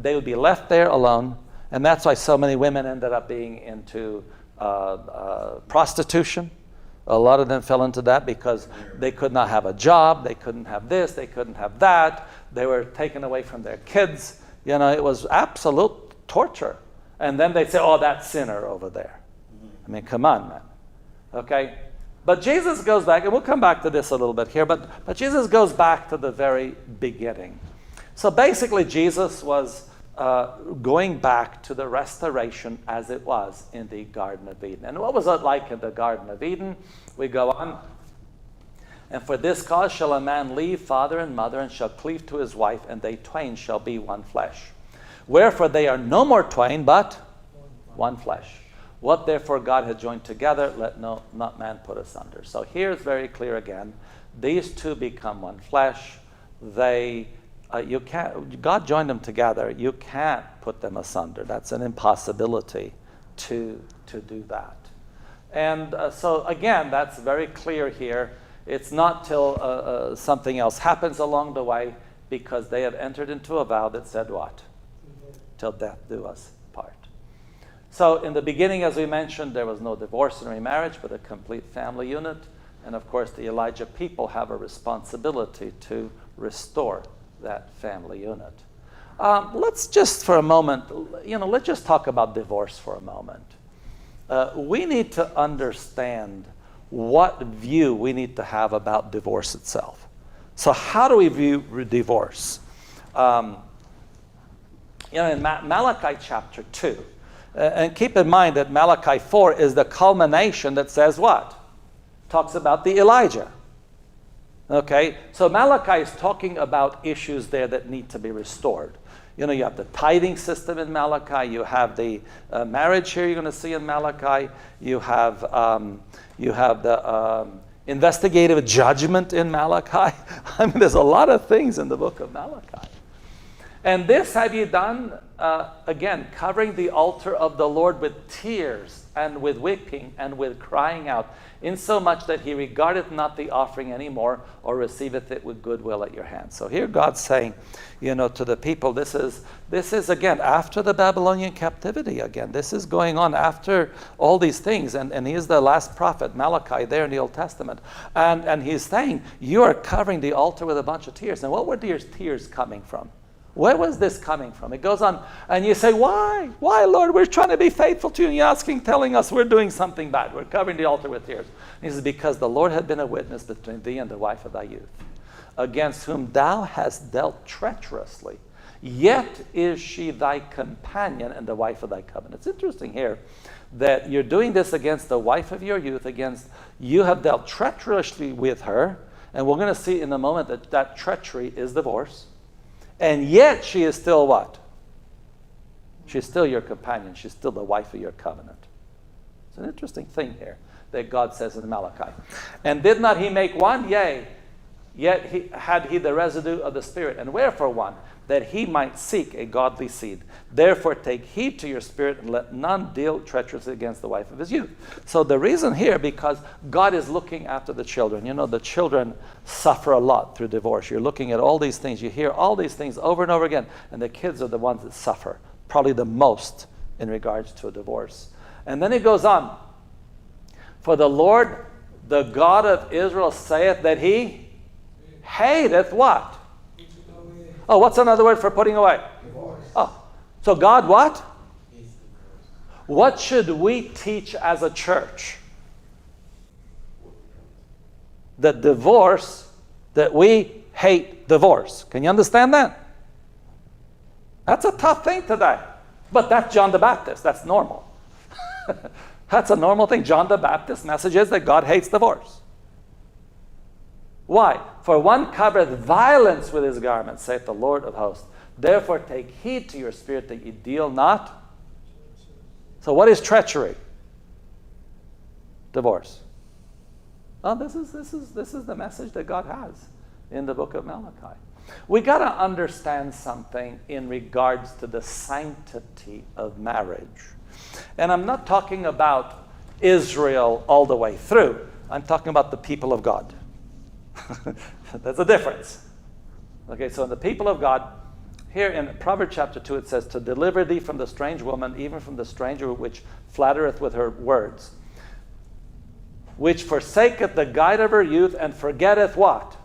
they would be left there alone, and that's why so many women ended up being into prostitution. A lot of them fell into that because they could not have a job, they couldn't have this, they couldn't have that, they were taken away from their kids. It was absolute torture. And then they'd say, oh, that sinner over there. I mean, come on, man. Okay? But Jesus goes back, and we'll come back to this a little bit here, but Jesus goes back to the very beginning. So basically, Jesus was going back to the restoration as it was in the Garden of Eden. And what was it like in the Garden of Eden? We go on. And for this cause shall a man leave father and mother, and shall cleave to his wife, and they twain shall be one flesh. Wherefore they are no more twain, but one flesh. What therefore God had joined together, let not man put asunder. So here it's very clear again. These two become one flesh. You can't. God joined them together. You can't put them asunder. That's an impossibility to do that. And so again, that's very clear here. It's not till something else happens along the way, because they have entered into a vow that said what? Till death do us part. So in the beginning, as we mentioned, there was no divorce and remarriage, but a complete family unit. And of course, the Elijah people have a responsibility to restore that family unit. Let's just for a moment, let's just talk about divorce for a moment. We need to understand what view we need to have about divorce itself. So how do we view divorce? In Malachi chapter 2, and keep in mind that Malachi 4 is the culmination that says what? Talks about the Elijah. Okay, so Malachi is talking about issues there that need to be restored. You have the tithing system in Malachi. You have the marriage here you're going to see in Malachi. You have the investigative judgment in Malachi. I mean, there's a lot of things in the book of Malachi. And this have you done, again, covering the altar of the Lord with tears and with weeping and with crying out, insomuch that he regardeth not the offering anymore, or receiveth it with goodwill at your hands. So here God's saying, to the people, this is again after the Babylonian captivity again. This is going on after all these things, and he is the last prophet, Malachi, there in the Old Testament. And he's saying, you are covering the altar with a bunch of tears. And what were these tears coming from? Where was this coming from? It goes on, and you say, why? Why, Lord? We're trying to be faithful to you, and you're telling us we're doing something bad. We're covering the altar with tears. And he says, because the Lord had been a witness between thee and the wife of thy youth, against whom thou hast dealt treacherously. Yet is she thy companion and the wife of thy covenant. It's interesting here that you're doing this against the wife of your youth, you have dealt treacherously with her, and we're going to see in a moment that treachery is divorce. And yet she is still what? She's still your companion. She's still the wife of your covenant. It's an interesting thing here that God says in Malachi. And did not he make one? Yea, yet had he the residue of the Spirit. And wherefore one? That he might seek a godly seed. Therefore take heed to your spirit, and let none deal treacherously against the wife of his youth. So the reason here, because God is looking after the children. The children suffer a lot through divorce. You're looking at all these things. You hear all these things over and over again. And the kids are the ones that suffer, probably the most in regards to a divorce. And then he goes on. For the Lord, the God of Israel, saith that he hateth what? Oh, what's another word for putting away? Divorce. Oh, so God what? What should we teach as a church? That we hate divorce. Can you understand that? That's a tough thing today. But that's John the Baptist. That's normal. That's a normal thing. John the Baptist's message is that God hates divorce. Why? For one covereth violence with his garment, saith the Lord of hosts. Therefore take heed to your spirit that ye deal not. So what is treachery? Divorce. Oh, this is the message that God has in the book of Malachi. We got to understand something in regards to the sanctity of marriage. And I'm not talking about Israel all the way through. I'm talking about the people of God. There's a difference. Okay, so in the people of God, here in Proverbs chapter 2, it says, to deliver thee from the strange woman, even from the stranger which flattereth with her words, which forsaketh the guide of her youth, and forgetteth what?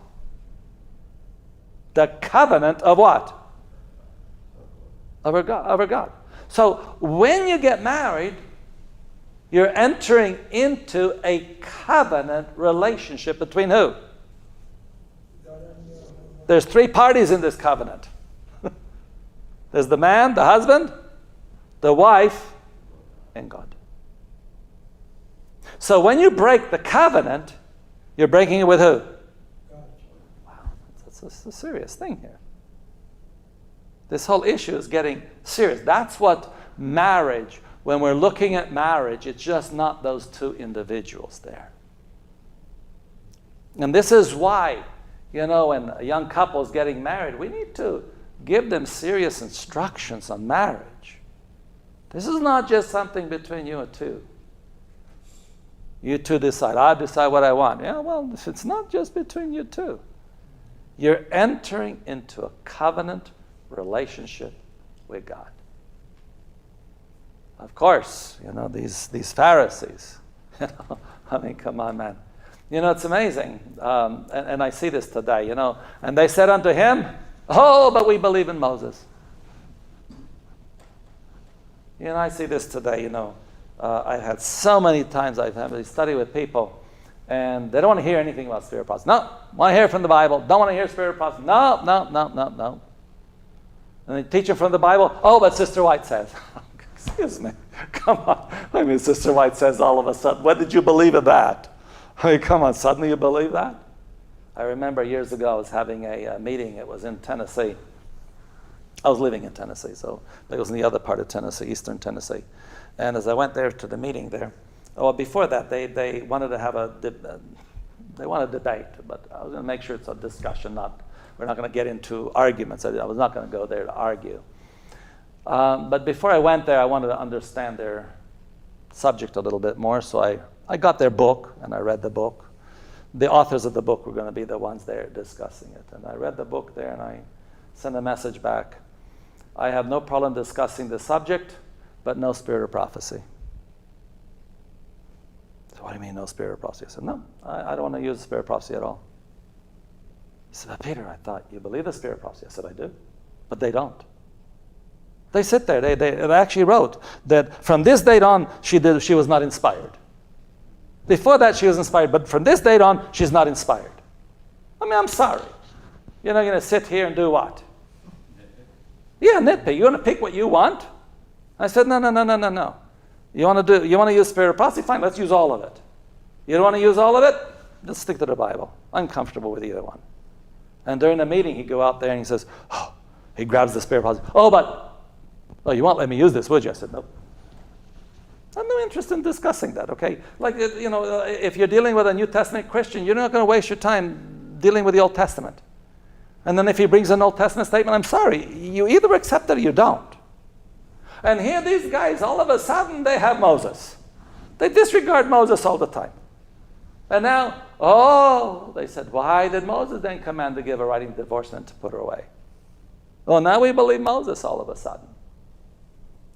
The covenant of what? Of her God. So when you get married, You're entering into a covenant relationship between who? There's three parties in this covenant. There's the man, the husband, the wife, and God. So when you break the covenant, you're breaking it with who? Wow, that's a serious thing here. This whole issue is getting serious. That's what marriage, when we're looking at marriage, it's just not those two individuals there. And this is why, when a young couple is getting married, we need to give them serious instructions on marriage. This is not just something between you and two. You two decide. I decide what I want. Yeah, well, it's not just between you two. You're entering into a covenant relationship with God. Of course, these Pharisees, come on, man. It's amazing. And I see this today, And they said unto him, oh, but we believe in Moses. I see this today, I've had so many times I've had to study with people, and they don't want to hear anything about spirit prophecy. No, want to hear from the Bible. Don't want to hear spirit prophecy. No. And they teach them from the Bible. Oh, but Sister White says. Excuse me. Come on. Sister White says all of a sudden. When did you believe in that? Come on. Suddenly you believe that? I remember years ago I was having a meeting. It was in Tennessee. I was living in Tennessee, so it was in the other part of Tennessee, eastern Tennessee. And as I went there to the meeting there, before that, they wanted to have they want to debate, but I was going to make sure it's a discussion, we're not going to get into arguments. I was not going to go there to argue. But before I went there, I wanted to understand their subject a little bit more, so I got their book, and I read the book. The authors of the book were going to be the ones there discussing it. And I read the book there, and I sent a message back. I have no problem discussing the subject, but no spirit of prophecy. So what do you mean, no spirit of prophecy? I said, no, I don't want to use the spirit of prophecy at all. He said, but Peter, I thought you believe the spirit of prophecy. I said, I do, but they don't. They sit there. They actually wrote that from this date on, she was not inspired. Before that, she was inspired, but from this date on, she's not inspired. I'm sorry. You're not going to sit here and do what? Yeah, nitpick. You want to pick what you want? I said, no. You want to use spirit of prophecy? Fine, let's use all of it. You don't want to use all of it? Let's stick to the Bible. I'm comfortable with either one. And during the meeting, he'd go out there and he says, he grabs the spirit of prophecy. You won't let me use this, would you? I said, nope. I have no interest in discussing that, okay? If you're dealing with a New Testament Christian, you're not going to waste your time dealing with the Old Testament. And then if he brings an Old Testament statement, I'm sorry, you either accept it or you don't. And here these guys, all of a sudden, they have Moses. They disregard Moses all the time. And now, they said, why did Moses then command to give a writing divorcement to put her away? Well, now we believe Moses all of a sudden.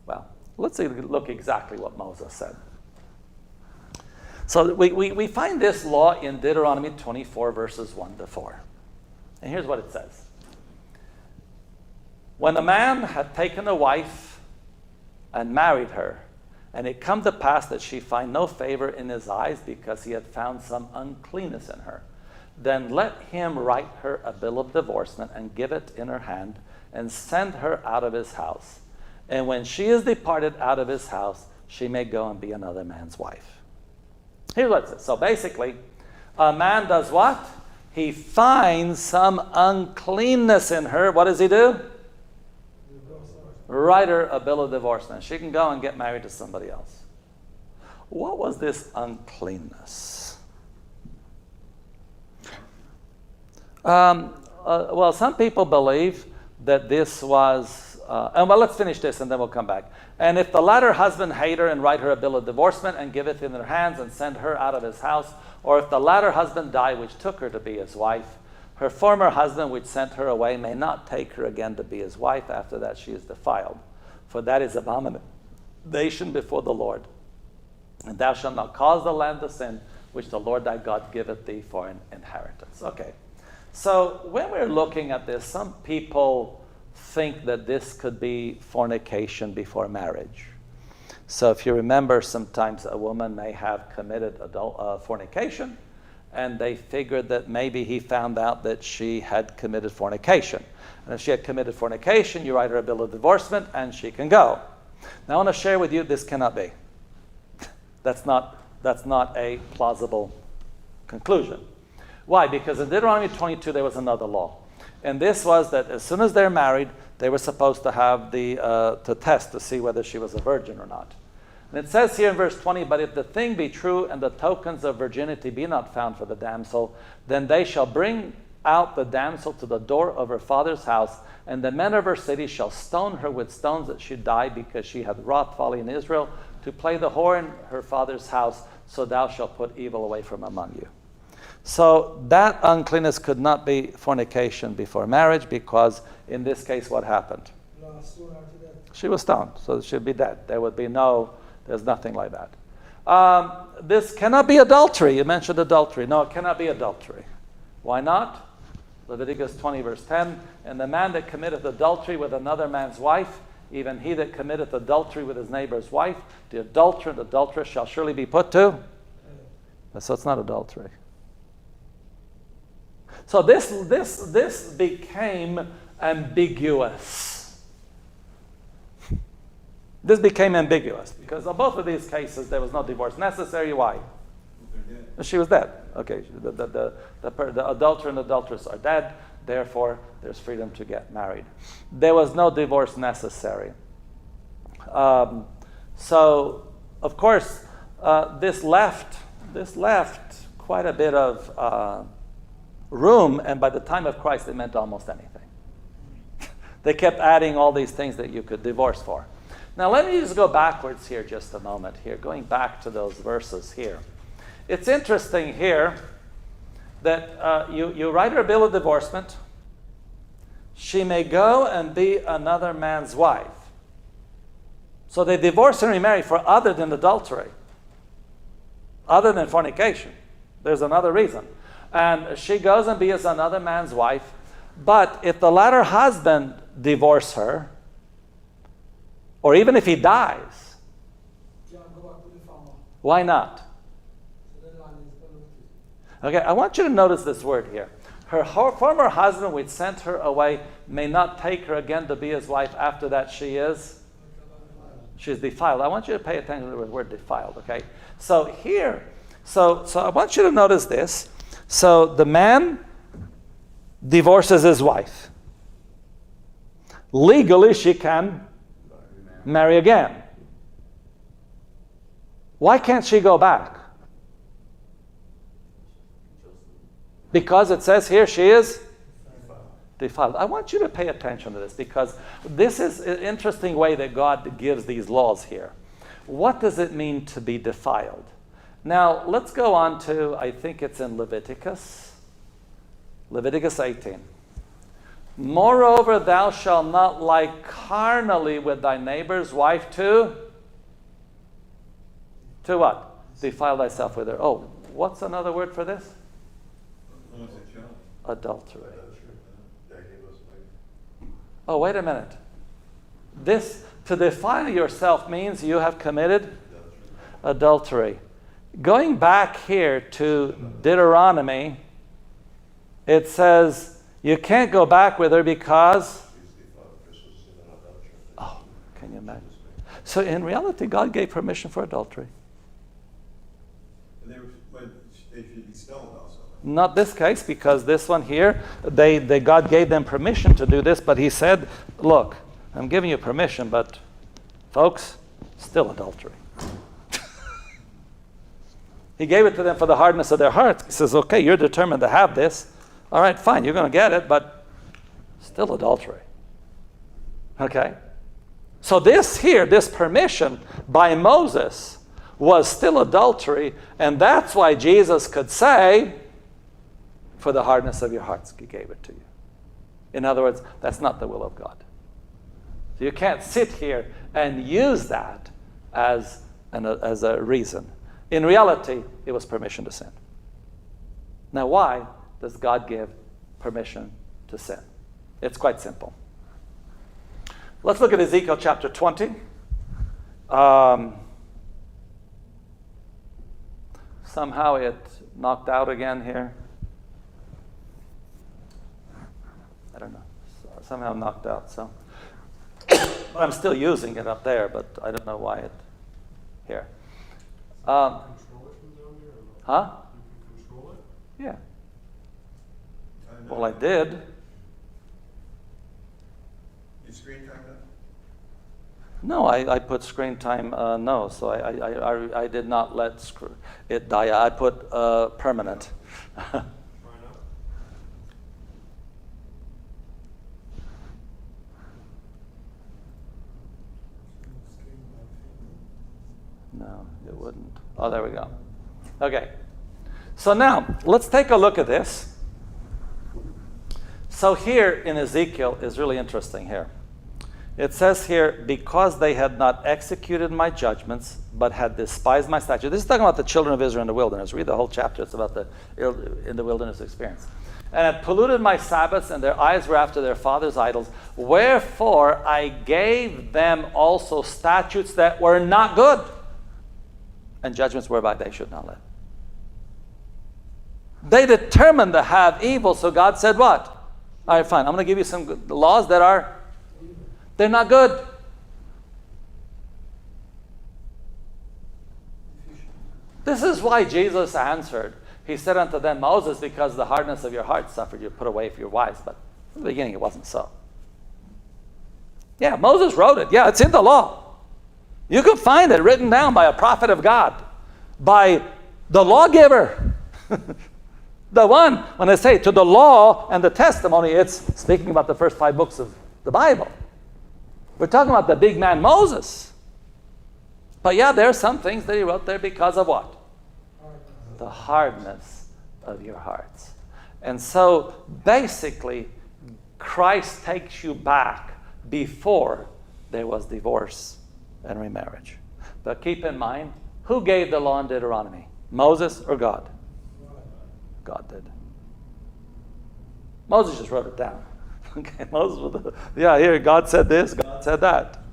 Well, let's look exactly what Moses said. So we find this law in Deuteronomy 24, verses 1 to 4. And here's what it says. When a man had taken a wife and married her, and it come to pass that she find no favor in his eyes because he had found some uncleanness in her, then let him write her a bill of divorcement and give it in her hand and send her out of his house. And when she is departed out of his house, she may go and be another man's wife. Here's what it says. So basically, a man does what? He finds some uncleanness in her. What does he do? Write her a bill of divorcement. She can go and get married to somebody else. What was this uncleanness? Well, some people believe that this was, let's finish this and then we'll come back. And if the latter husband hate her and write her a bill of divorcement and give it in her hands and send her out of his house, or if the latter husband die which took her to be his wife, her former husband which sent her away may not take her again to be his wife after that she is defiled. For that is abomination before the Lord. And thou shalt not cause the land to sin, which the Lord thy God giveth thee for an inheritance. Okay. So when we're looking at this, some people think that this could be fornication before marriage. So if you remember, sometimes a woman may have committed fornication, and they figured that maybe he found out that she had committed fornication. And if she had committed fornication, you write her a bill of divorcement, and she can go. Now I want to share with you, this cannot be. That's not a plausible conclusion. Why? Because in Deuteronomy 22 there was another law. And this was that as soon as they're married, they were supposed to have to test to see whether she was a virgin or not. And it says here in verse 20, but if the thing be true and the tokens of virginity be not found for the damsel, then they shall bring out the damsel to the door of her father's house, and the men of her city shall stone her with stones that she die, because she hath wrought folly in Israel, to play the whore in her father's house, so thou shalt put evil away from among you. So that uncleanness could not be fornication before marriage, because in this case what happened? She was stoned, so she'd be dead. There's nothing like that. This cannot be adultery. You mentioned adultery. No, it cannot be adultery. Why not? Leviticus 20 verse 10, and the man that committeth adultery with another man's wife, even he that committeth adultery with his neighbor's wife, the adulterer and adulteress shall surely be put to. So it's not adultery. So this became ambiguous. This became ambiguous because in both of these cases there was no divorce necessary. Why? She was dead. Okay, the adulterer and adulteress are dead. Therefore, there's freedom to get married. There was no divorce necessary. So, of course, this left quite a bit of room, and by the time of Christ, it meant almost anything. They kept adding all these things that you could divorce for. Now, let me just go backwards here just a moment here, going back to those verses here. It's interesting here that you write her a bill of divorcement. She may go and be another man's wife. So they divorce and remarry for other than adultery, other than fornication. There's another reason. And she goes and be as another man's wife. But if the latter husband divorces her, or even if he dies, why not? Okay, I want you to notice this word here. Her former husband, which sent her away, may not take her again to be his wife. After that, she's defiled. I want you to pay attention to the word defiled, okay? So here, so I want you to notice this. So the man divorces his wife. Legally, she can marry again. Why can't she go back? Because it says here she is defiled. I want you to pay attention to this, because this is an interesting way that God gives these laws here. What does it mean to be defiled? Now, let's go on to, I think it's in Leviticus 18. Moreover, thou shalt not lie carnally with thy neighbor's wife to what? Defile thyself with her. Oh, what's another word for this? Adultery. Oh, wait a minute. This, to defile yourself, means you have committed adultery. Going back here to Deuteronomy, it says you can't go back with her because... Oh, can you imagine? So in reality, God gave permission for adultery. They should be stoned also. Not this case, because this one here, God gave them permission to do this, but he said, look, I'm giving you permission, but folks, still adultery. He gave it to them for the hardness of their hearts. He says, okay, you're determined to have this. All right, fine, you're going to get it, but still adultery. Okay? So this here, this permission by Moses was still adultery, and that's why Jesus could say, for the hardness of your hearts, he gave it to you. In other words, that's not the will of God. So you can't sit here and use that as a reason. In reality, it was permission to sin. Now, why does God give permission to sin? It's quite simple. Let's look at Ezekiel chapter 20. Somehow it knocked out again here. I don't know. Somehow knocked out. So I'm still using it up there, but I don't know why it here. Control it from down there? Or Huh? you can control it? Yeah. Well, I did. Your screen time up? No, I put screen time no, so I did not let it die. I put permanent. Try now? No, it wouldn't. Oh, there we go. Okay. So now, let's take a look at this. So here in Ezekiel is really interesting here. It says here, because they had not executed my judgments, but had despised my statutes. This is talking about the children of Israel in the wilderness. Read the whole chapter. It's about the in the wilderness experience. And had polluted my Sabbaths, and their eyes were after their fathers' idols. Wherefore I gave them also statutes that were not good, and judgments whereby they should not live. They determined to have evil, so God said what? All right, fine. I'm going to give you some good laws that are, they're not good. This is why Jesus answered. He said unto them, Moses, because the hardness of your heart suffered you put away for your wives. But in the beginning it wasn't so. Yeah, Moses wrote it. Yeah, it's in the law. You can find it written down by a prophet of God, by the lawgiver. The one, when I say to the law and the testimony, it's speaking about the first 5 books of the Bible. We're talking about the big man Moses. But yeah, there are some things that he wrote there because of what? The hardness of your hearts. And so basically, Christ takes you back before there was divorce and remarriage. But keep in mind, who gave the law in Deuteronomy? Moses or God? God did. Moses just wrote it down. Okay, Moses, yeah, here, God said this, God said that.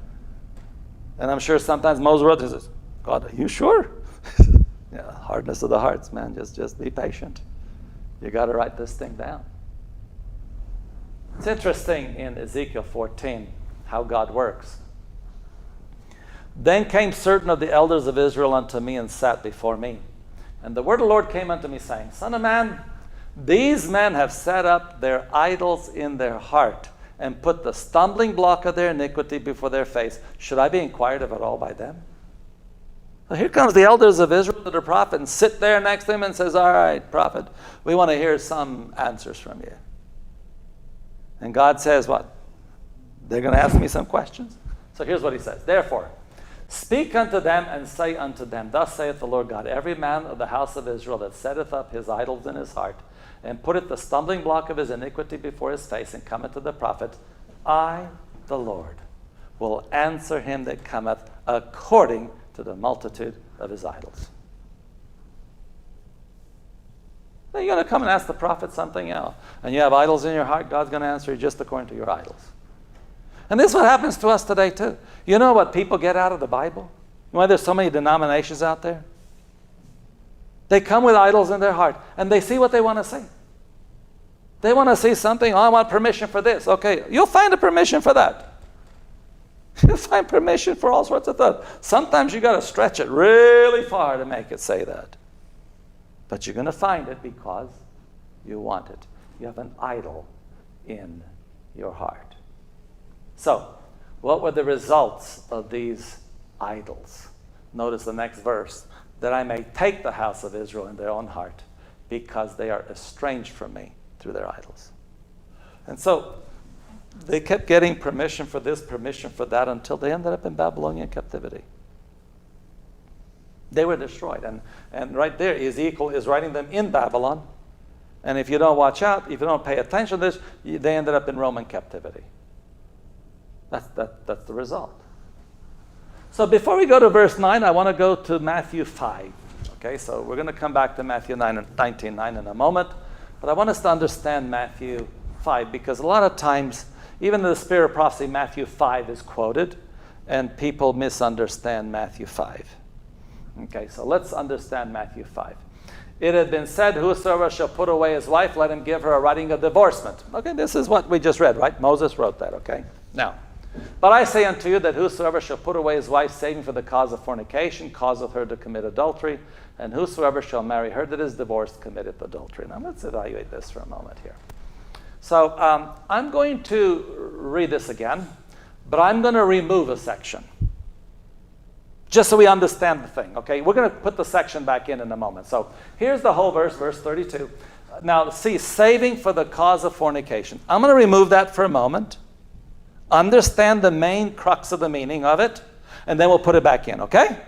And I'm sure sometimes Moses wrote this, God, are you sure? Yeah, hardness of the hearts, man. Just be patient. You got to write this thing down. It's interesting in Ezekiel 14 how God works. Then came certain of the elders of Israel unto me and sat before me. And the word of the Lord came unto me, saying, Son of man, these men have set up their idols in their heart and put the stumbling block of their iniquity before their face. Should I be inquired of at all by them? So here comes the elders of Israel to the prophet and sit there next to him and says, all right, prophet, we want to hear some answers from you. And God says what? They're going to ask me some questions. So here's what he says. Therefore, speak unto them and say unto them, Thus saith the Lord God, every man of the house of Israel that setteth up his idols in his heart, and putteth the stumbling block of his iniquity before his face, and cometh to the prophet, I, the Lord, will answer him that cometh according to the multitude of his idols. Now you're going to come and ask the prophet something else, and you have idols in your heart, God's going to answer you just according to your idols. And this is what happens to us today too. You know what people get out of the Bible? You know why there's so many denominations out there? They come with idols in their heart, and they see what they want to see. They want to see something, I want permission for this. Okay, you'll find a permission for that. You'll find permission for all sorts of things. Sometimes you got to stretch it really far to make it say that. But you're going to find it because you want it. You have an idol in your heart. So, what were the results of these idols? Notice the next verse. That I may take the house of Israel in their own heart, because they are estranged from me through their idols. And so, they kept getting permission for this, permission for that, until they ended up in Babylonian captivity. They were destroyed. And right there, Ezekiel is writing them in Babylon. And if you don't watch out, if you don't pay attention to this, they ended up in Roman captivity. That's the result. So before we go to verse 9, I want to go to Matthew 5. Okay, so we're going to come back to Matthew 19:9 in a moment. But I want us to understand Matthew 5, because a lot of times, even in the Spirit of Prophecy, Matthew 5 is quoted. and people misunderstand Matthew 5. Okay, so let's understand Matthew 5. It had been said, whosoever shall put away his wife, let him give her a writing of divorcement. Okay, this is what we just read, right? Moses wrote that, okay? Now, but I say unto you that whosoever shall put away his wife, saving for the cause of fornication, causeth her to commit adultery, and whosoever shall marry her that is divorced committeth adultery. Now let's evaluate this for a moment here. So I'm going to read this again, but I'm going to remove a section, just so we understand the thing, okay? We're going to put the section back in a moment. So here's the whole verse, verse 32. Now, see, saving for the cause of fornication. I'm going to remove that for a moment, understand the main crux of the meaning of it, and then we'll put it back in, okay?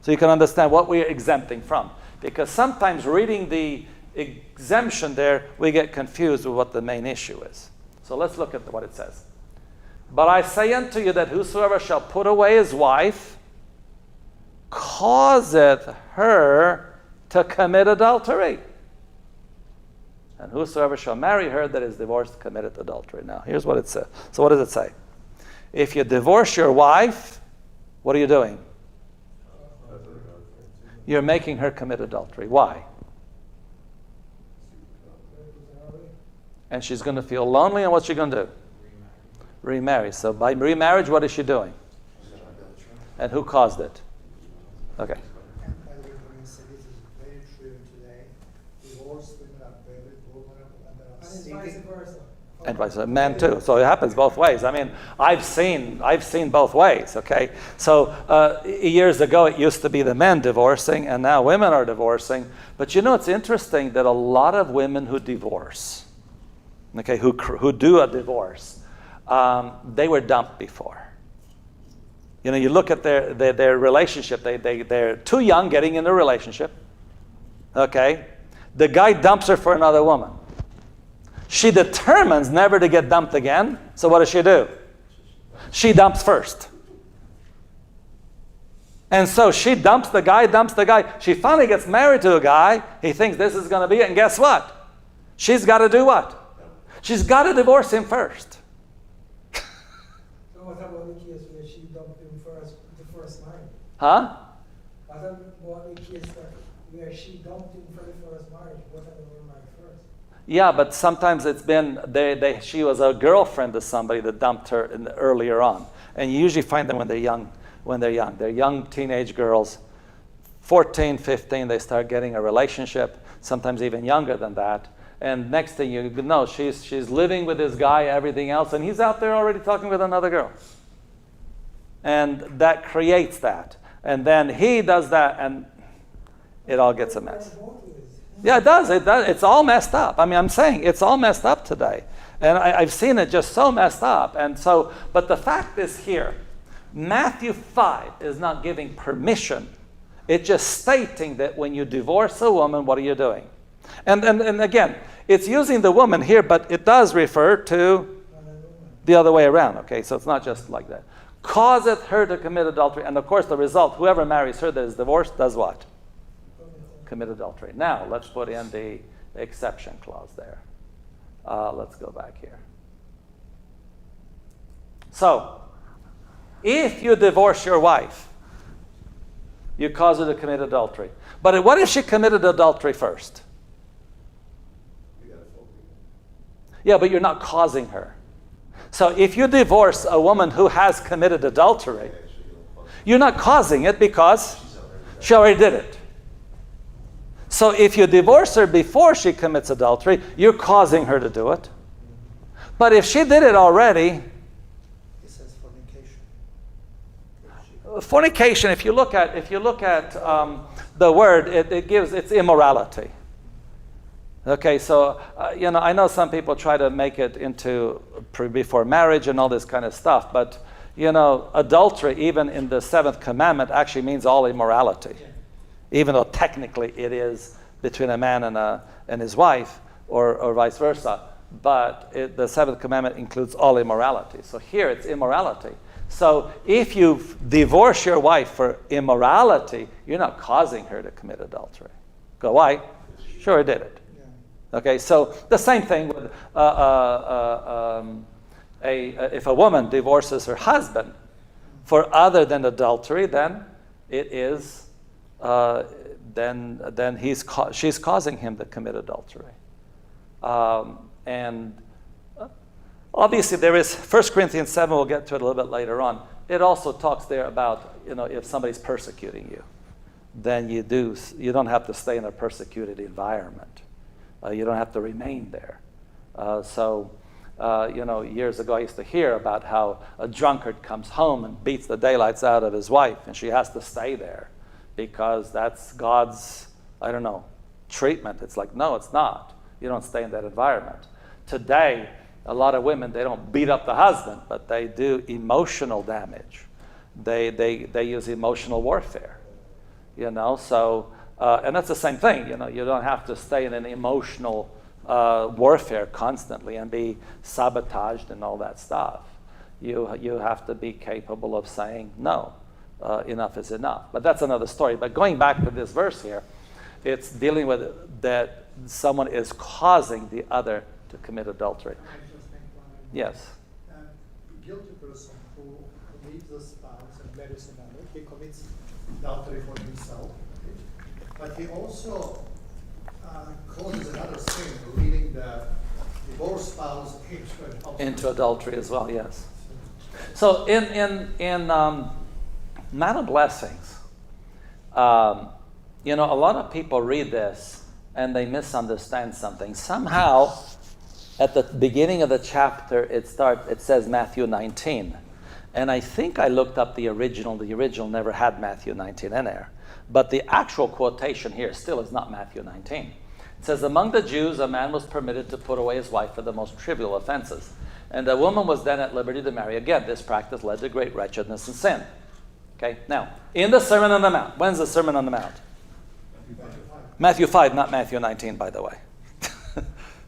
So you can understand what we're exempting from. Because sometimes reading the exemption there, we get confused with what the main issue is. So let's look at what it says. But I say unto you that whosoever shall put away his wife, causeth her to commit adultery. And whosoever shall marry her that is divorced committeth adultery. Now, here's what it says. So what does it say? If you divorce your wife, what are you doing? You're making her commit adultery. Why? And she's going to feel lonely, and what's she going to do? Remarry. So by remarriage, what is she doing? And who caused it? Okay. And by the way, Doreen said this is very true today. Divorced women are very vulnerable and And it's they are vice seeking. versa. And vice versa, men too. So it happens both ways. I mean, I've seen both ways. Okay. So years ago, it used to be the men divorcing, and now women are divorcing. But you know, it's interesting that a lot of women who divorce, okay, who do a divorce, they were dumped before. You know, you look at their relationship. They're too young getting in a relationship. Okay, the guy dumps her for another woman. She determines never to get dumped again. So what does she do? She dumps first. And so she dumps the guy. She finally gets married to a guy. He thinks this is going to be it. And guess what? She's got to do what? She's got to divorce him first. So what about the case where she dumped him first, the first marriage? Huh? What about the case where she dumped him for the first marriage? What about the marriage first? Yeah, but sometimes it's been, she was a girlfriend to somebody that dumped her earlier on. And you usually find them when they're young. They're young teenage girls, 14, 15, they start getting a relationship, sometimes even younger than that. And next thing you know, she's living with this guy, everything else, and he's out there already talking with another girl. And that creates that. And then he does that, and it all gets a mess. Yeah, it does. It's all messed up. I mean, I'm saying it's all messed up today. And I've seen it just so messed up. And so, but the fact is here, Matthew 5 is not giving permission. It's just stating that when you divorce a woman, what are you doing? And again, it's using the woman here, but it does refer to the other way around. Okay, so it's not just like that. Causeth her to commit adultery. And of course, the result, whoever marries her that is divorced does what? Commit adultery. Now, let's put in the exception clause there. Let's go back here. So, if you divorce your wife, you cause her to commit adultery. But what if she committed adultery first? Yeah, but you're not causing her. So if you divorce a woman who has committed adultery, you're not causing it because she already did it. So if you divorce her before she commits adultery, you're causing her to do it. But if she did it already, It says fornication. fornication, if you look at the word, it's immorality. Okay, so I know some people try to make it into before marriage and all this kind of stuff, but adultery, even in the 7th commandment, actually means all immorality, even though technically it is between a man and his wife, or vice versa. But the 7th commandment includes all immorality. So here it's immorality. So if you divorce your wife for immorality, you're not causing her to commit adultery. Go, why? Sure, I did it. Okay, so the same thing with if a woman divorces her husband for other than adultery, then it is, then she's causing him to commit adultery. And obviously there is 1 Corinthians 7, we'll get to it a little bit later on. It also talks there about, if somebody's persecuting you, then you don't have to stay in a persecuted environment. You don't have to remain there. Years ago I used to hear about how a drunkard comes home and beats the daylights out of his wife, and she has to stay there because that's God's, treatment. It's like, no, it's not. You don't stay in that environment. Today, a lot of women, they don't beat up the husband, but they do emotional damage. They use emotional warfare, So, and that's the same thing. You don't have to stay in an emotional warfare constantly and be sabotaged and all that stuff. You have to be capable of saying no. Enough is enough. But that's another story. But going back to this verse here, it's dealing with that someone is causing the other to commit adultery. Can I just make one remark? Yes. A guilty person who leaves a spouse and marries another, he commits adultery for himself, but he also causes another sin, leading the divorced spouse Into adultery as well, yes. So in Man of Blessings, a lot of people read this and they misunderstand something. Somehow, at the beginning of the chapter, it says Matthew 19. And I think I looked up the original. The original never had Matthew 19 in there. But the actual quotation here still is not Matthew 19. It says, among the Jews, a man was permitted to put away his wife for the most trivial offenses. And a woman was then at liberty to marry again. This practice led to great wretchedness and sin. Okay, now, in the Sermon on the Mount. When's the Sermon on the Mount? Matthew 5, not Matthew 19, by the way.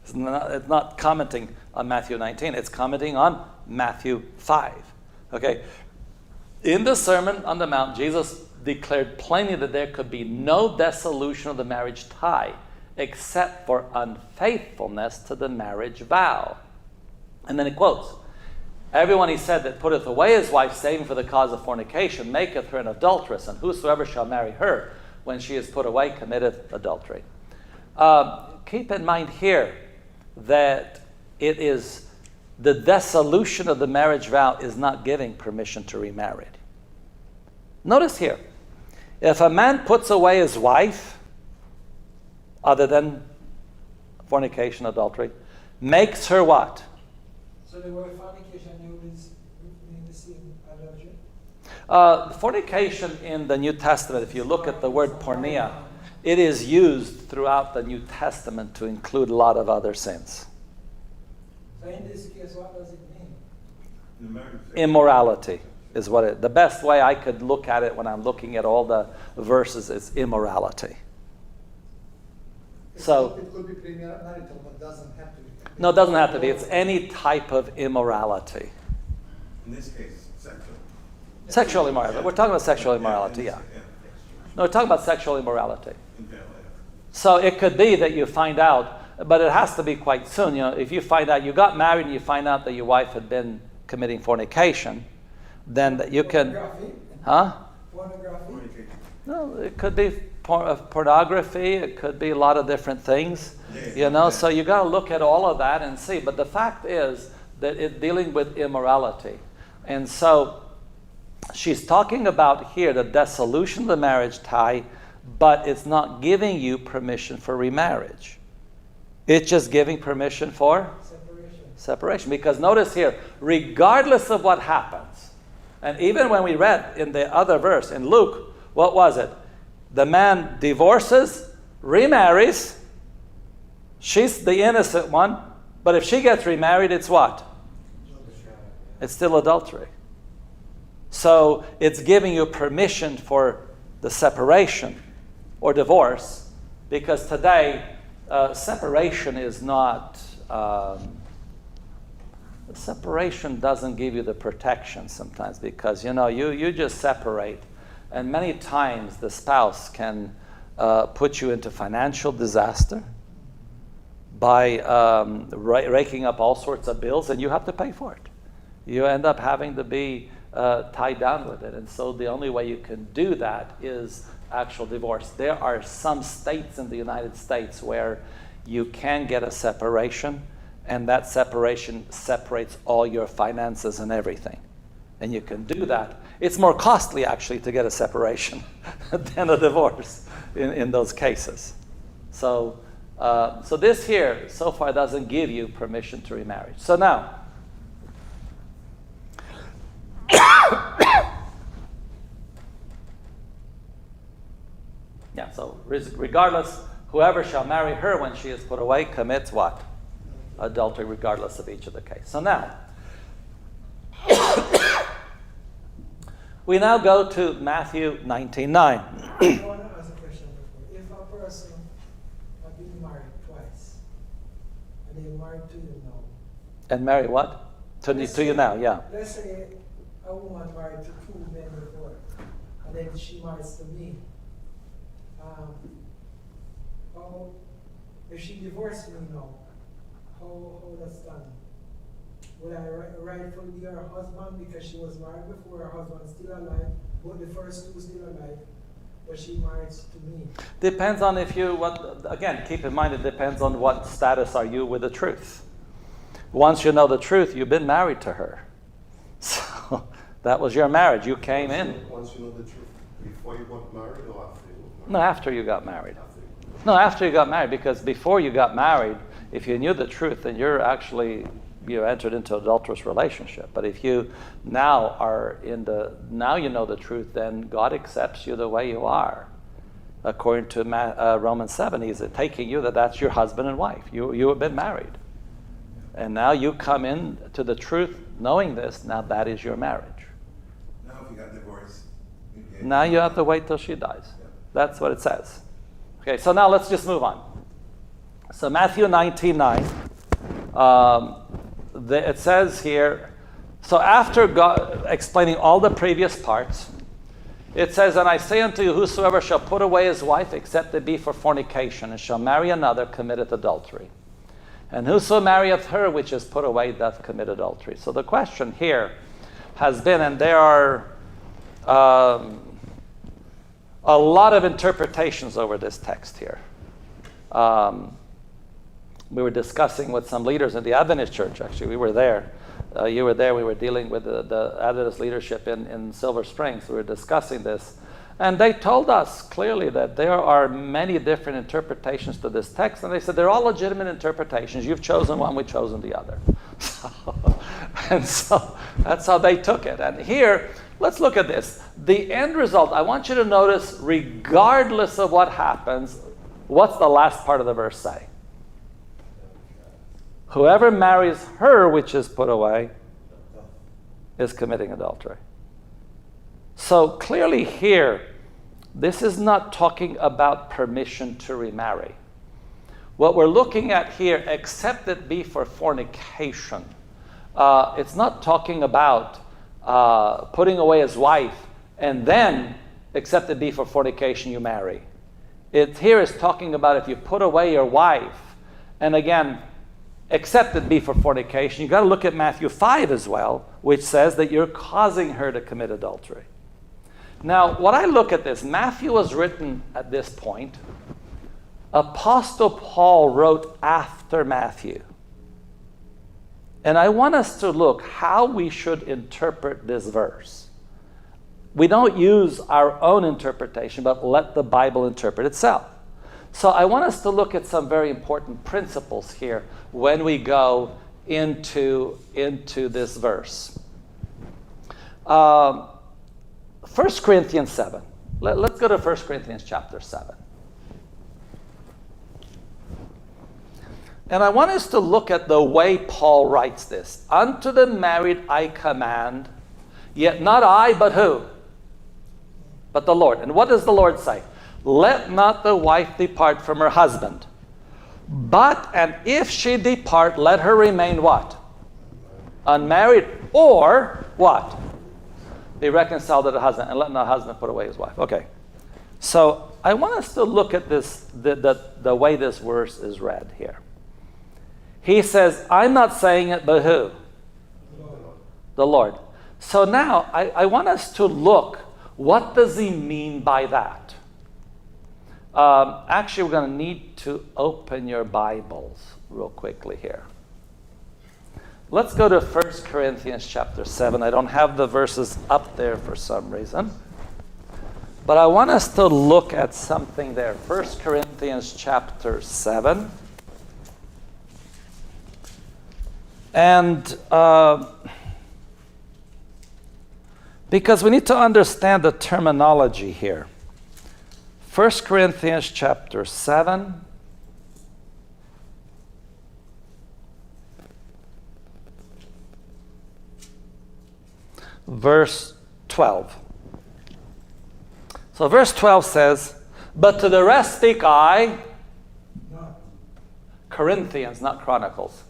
It's not commenting on Matthew 19. It's commenting on Matthew 5. Okay? In the Sermon on the Mount, Jesus declared plainly that there could be no dissolution of the marriage tie except for unfaithfulness to the marriage vow. And then he quotes, everyone, he said, that putteth away his wife, saving for the cause of fornication, maketh her an adulteress, and whosoever shall marry her, when she is put away, committeth adultery. Keep in mind here that it is the dissolution of the marriage vow is not giving permission to remarry. Notice here, if a man puts away his wife, other than fornication, adultery, makes her what? So the word fornication is the same adultery? Fornication in the New Testament, if you look at the word porneia, it is used throughout the New Testament to include a lot of other sins. So in this case, what does it mean? Immorality is what the best way I could look at it when I'm looking at all the verses is immorality. So it could be premarital, but doesn't have to be. No, it doesn't have to be. It's any type of immorality. In this case, sexual. Sexual immorality. We're talking about sexual immorality, yeah. No, we're talking about sexual immorality. So it could be that you find out, but it has to be quite soon. If you find out, you got married and you find out that your wife had been committing fornication, then you can... Pornography? Huh? Pornography? No, it could be pornography. It could be a lot of different things. So you got to look at all of that and see. But the fact is that it's dealing with immorality. And so she's talking about here the dissolution of the marriage tie, but it's not giving you permission for remarriage. It's just giving permission for separation. Because notice here, regardless of what happens, and even when we read in the other verse, in Luke, what was it? The man divorces, remarries, she's the innocent one, but if she gets remarried, it's what? It's still adultery. So it's giving you permission for the separation or divorce, because today separation is not, separation doesn't give you the protection sometimes, because you just separate, and many times the spouse can put you into financial disaster by raking up all sorts of bills, and you have to pay for it. You end up having to be tied down with it. And so the only way you can do that is actual divorce. There are some states in the United States where you can get a separation, and that separation separates all your finances and everything. And you can do that. It's more costly, actually, to get a separation than a divorce in those cases. So this here, so far, doesn't give you permission to remarry. So now, yeah, so regardless, whoever shall marry her when she is put away commits what? Adultery, regardless of each of the case. So now, we now go to Matthew 19:9. I want to ask a question before. If a person has been married twice, and they're married to you now. And marry what? To you now, yeah. Let's say a woman married to two men before, and then she marries to me. If she divorced me now, how that's done? Would I rightfully be her husband because she was married before, her husband's still alive, but the first two still alive, but she married to me? Depends on again, keep in mind, it depends on what status are you with the truth. Once you know the truth, you've been married to her. So that was your marriage. You came in. Once you know the truth, before you got married or after you got married? No, after you got married. No, after you got married, because before you got married, if you knew the truth, then you entered into an adulterous relationship. But if you now you know the truth, then God accepts you the way you are. According to Romans 7, he's taking you that's your husband and wife. You have been married. And now you come in to the truth knowing this, now that is your marriage. Now if you got divorced, Now you have to wait till she dies. That's what it says. Okay, so now let's just move on. So Matthew 19:9, it says here, so after God explaining all the previous parts, it says, and I say unto you, whosoever shall put away his wife, except it be for fornication, and shall marry another, committeth adultery. And whoso marrieth her which is put away doth commit adultery. So the question here has been, and there are a lot of interpretations over this text here. We were discussing with some leaders in the Adventist church, actually. We were there. You were there. We were dealing with the Adventist leadership in Silver Springs. We were discussing this. And they told us clearly that there are many different interpretations to this text. And they said they're all legitimate interpretations. You've chosen one, we've chosen the other. So that's how they took it. And here, let's look at this. The end result, I want you to notice, regardless of what happens, what's the last part of the verse say? Whoever marries her which is put away is committing adultery. So clearly here, this is not talking about permission to remarry. What we're looking at here, except it be for fornication, it's not talking about putting away his wife and then, except it be for fornication, you marry. It here is talking about if you put away your wife, and again, except it be for fornication, you've got to look at Matthew 5 as well, which says that you're causing her to commit adultery. Now, when I look at this, Matthew was written at this point. Apostle Paul wrote after Matthew. And I want us to look how we should interpret this verse. We don't use our own interpretation, but let the Bible interpret itself. So I want us to look at some very important principles here when we go into this verse. 1 Corinthians 7. Let's go to 1 Corinthians chapter 7. And I want us to look at the way Paul writes this. Unto the married I command, yet not I, but who? But the Lord. And what does the Lord say? Let not the wife depart from her husband. But, and if she depart, let her remain what? Unmarried. Or what? Be reconciled to the husband, and let not the husband put away his wife. Okay. So I want us to look at this, the way this verse is read here. He says, I'm not saying it, but who? The Lord. So now I want us to look, what does he mean by that? Actually, we're going to need to open your Bibles real quickly here. Let's go to 1 Corinthians chapter 7. I don't have the verses up there for some reason. But I want us to look at something there. 1 Corinthians chapter 7. And because we need to understand the terminology here. 1 Corinthians chapter 7. Verse 12. So verse 12 says, but to the rest speak I, Corinthians, not Chronicles.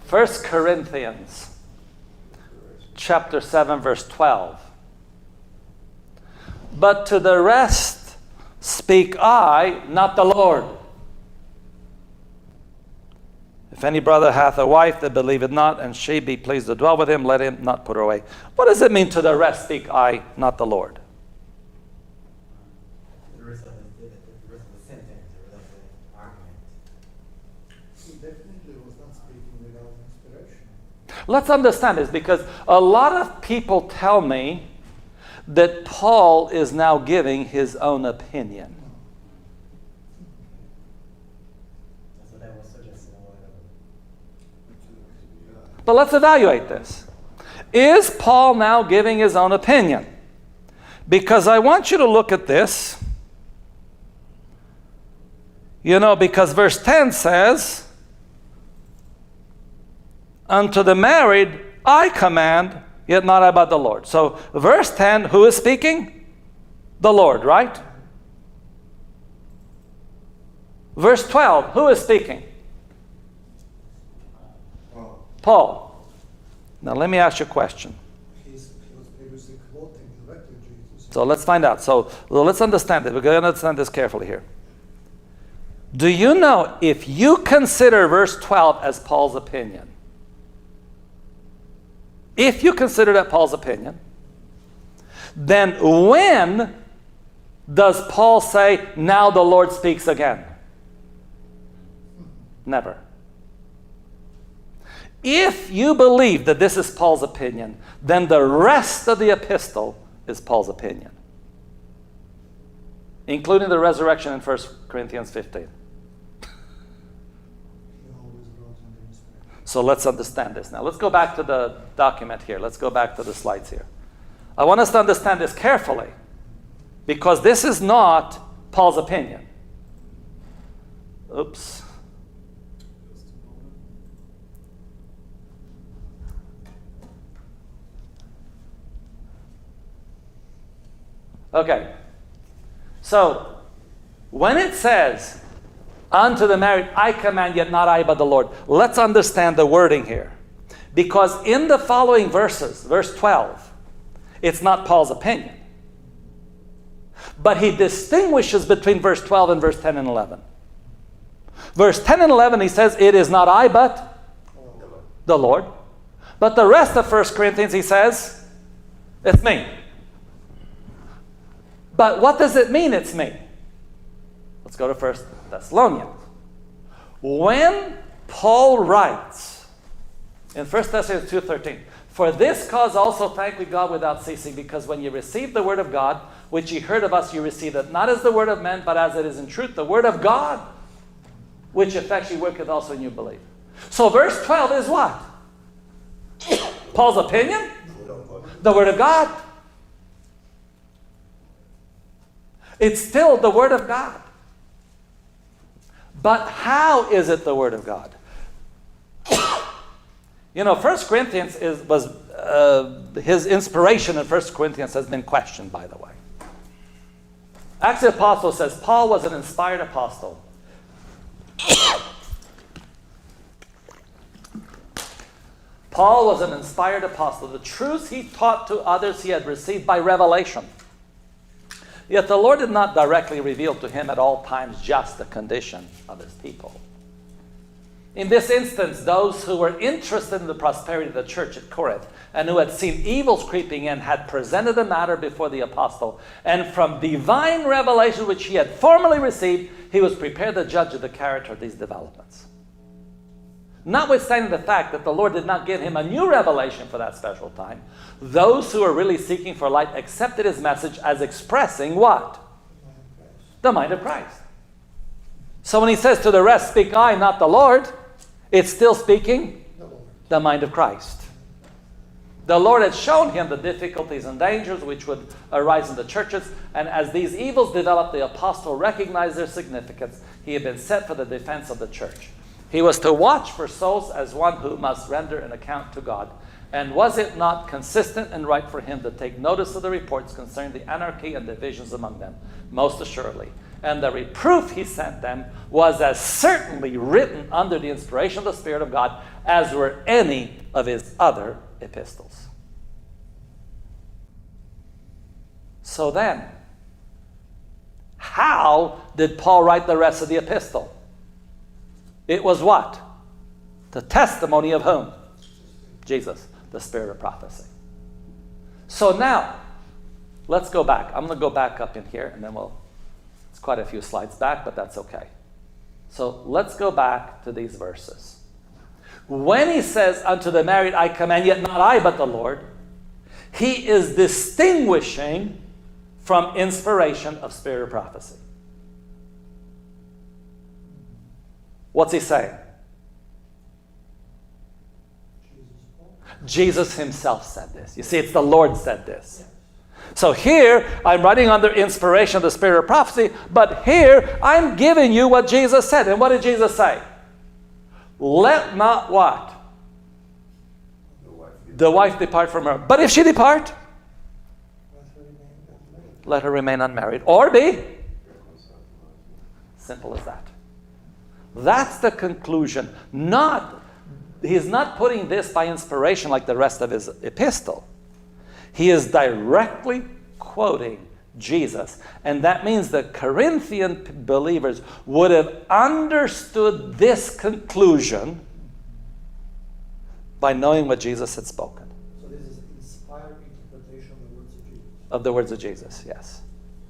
1 Corinthians chapter 7, verse 12. But to the rest speak I, not the Lord. If any brother hath a wife that believeth not, and she be pleased to dwell with him, let him not put her away. What does it mean, to the rest speak I, not the Lord? The rest of the sentence, the rest of the argument. He definitely was not speaking without inspiration. Let's understand this, because a lot of people tell me that Paul is now giving his own opinion. That's what I was suggesting a while ago. But let's evaluate this. Is Paul now giving his own opinion? Because I want you to look at this. You know, because verse 10 says, unto the married I command, yet not I but the Lord. So verse 10, who is speaking? The Lord, right? Verse 12, who is speaking? Paul. Now let me ask you a question. He was previously quoting directly Jesus. So let's find out. So let's understand it. We're going to understand this carefully here. Do you know, if you consider verse 12 as Paul's opinion, if you consider that Paul's opinion, then when does Paul say, now the Lord speaks again? Never. If you believe that this is Paul's opinion, then the rest of the epistle is Paul's opinion, including the resurrection in 1 Corinthians 15. So let's understand this now. Let's go back to the document here. Let's go back to the slides here. I want us to understand this carefully, because this is not Paul's opinion. Oops. Okay. So when it says, unto the married I command, yet not I but the Lord, let's understand the wording here. Because in the following verses, verse 12, it's not Paul's opinion. But he distinguishes between verse 12 and verse 10 and 11. Verse 10 and 11, he says, it is not I but the Lord. But the rest of 1 Corinthians, he says, it's me. But what does it mean it's me? Let's go to 1 Thessalonians. When Paul writes in 1 Thessalonians 2:13, for this cause also thank we God without ceasing, because when you received the word of God, which ye heard of us, you received it not as the word of men, but as it is in truth, the word of God, which effectually worketh also in you believe. So verse 12 is what? Paul's opinion? The word of God. It's still the word of God. But how is it the word of God? You know, 1 Corinthians was his inspiration in 1 Corinthians has been questioned, by the way. Acts of the Apostles says Paul was an inspired apostle. Paul was an inspired apostle. The truths he taught to others he had received by revelation. Yet the Lord did not directly reveal to him at all times just the condition of his people. In this instance, those who were interested in the prosperity of the church at Corinth and who had seen evils creeping in had presented the matter before the apostle, and from divine revelation which he had formerly received, he was prepared to judge of the character of these developments. Notwithstanding the fact that the Lord did not give him a new revelation for that special time, those who were really seeking for light accepted his message as expressing what? The mind of Christ. So when he says to the rest, speak I, not the Lord, it's still speaking the mind of Christ. The Lord had shown him the difficulties and dangers which would arise in the churches, and as these evils developed, the apostle recognized their significance. He had been set for the defense of the church. He was to watch for souls as one who must render an account to God. And was it not consistent and right for him to take notice of the reports concerning the anarchy and divisions among them? Most assuredly. And the reproof he sent them was as certainly written under the inspiration of the Spirit of God as were any of his other epistles. So then, how did Paul write the rest of the epistle? It was what? The testimony of whom? Jesus, the Spirit of prophecy. So now, let's go back. I'm going to go back up in here, and then it's quite a few slides back, but that's okay. So let's go back to these verses. When he says, unto the married I command, yet not I, but the Lord, he is distinguishing from inspiration of Spirit of prophecy. What's he saying? Jesus himself said this. You see, it's the Lord said this. So here, I'm writing under inspiration of the Spirit of prophecy, but here, I'm giving you what Jesus said. And what did Jesus say? Let not what? The wife depart from her. But if she depart, let her remain unmarried. Or be. Simple as that. That's the conclusion. He's not putting this by inspiration like the rest of his epistle. He is directly quoting Jesus. And that means the Corinthian believers would have understood this conclusion by knowing what Jesus had spoken. So this is inspired interpretation of the words of Jesus. Of the words of Jesus, yes.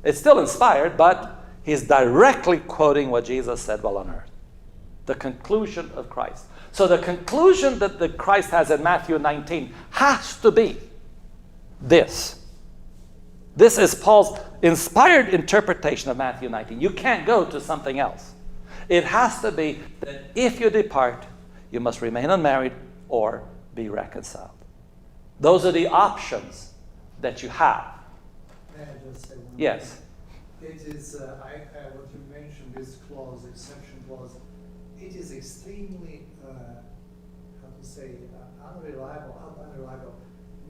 It's still inspired, but he's directly quoting what Jesus said while on earth. The conclusion of Christ. So the conclusion that the Christ has in Matthew 19 has to be this. This is Paul's inspired interpretation of Matthew 19. You can't go to something else. It has to be that if you depart, you must remain unmarried or be reconciled. Those are the options that you have. May I just say one Yes. thing? It is, what you mentioned, this clause, exception clause, it is extremely, unreliable,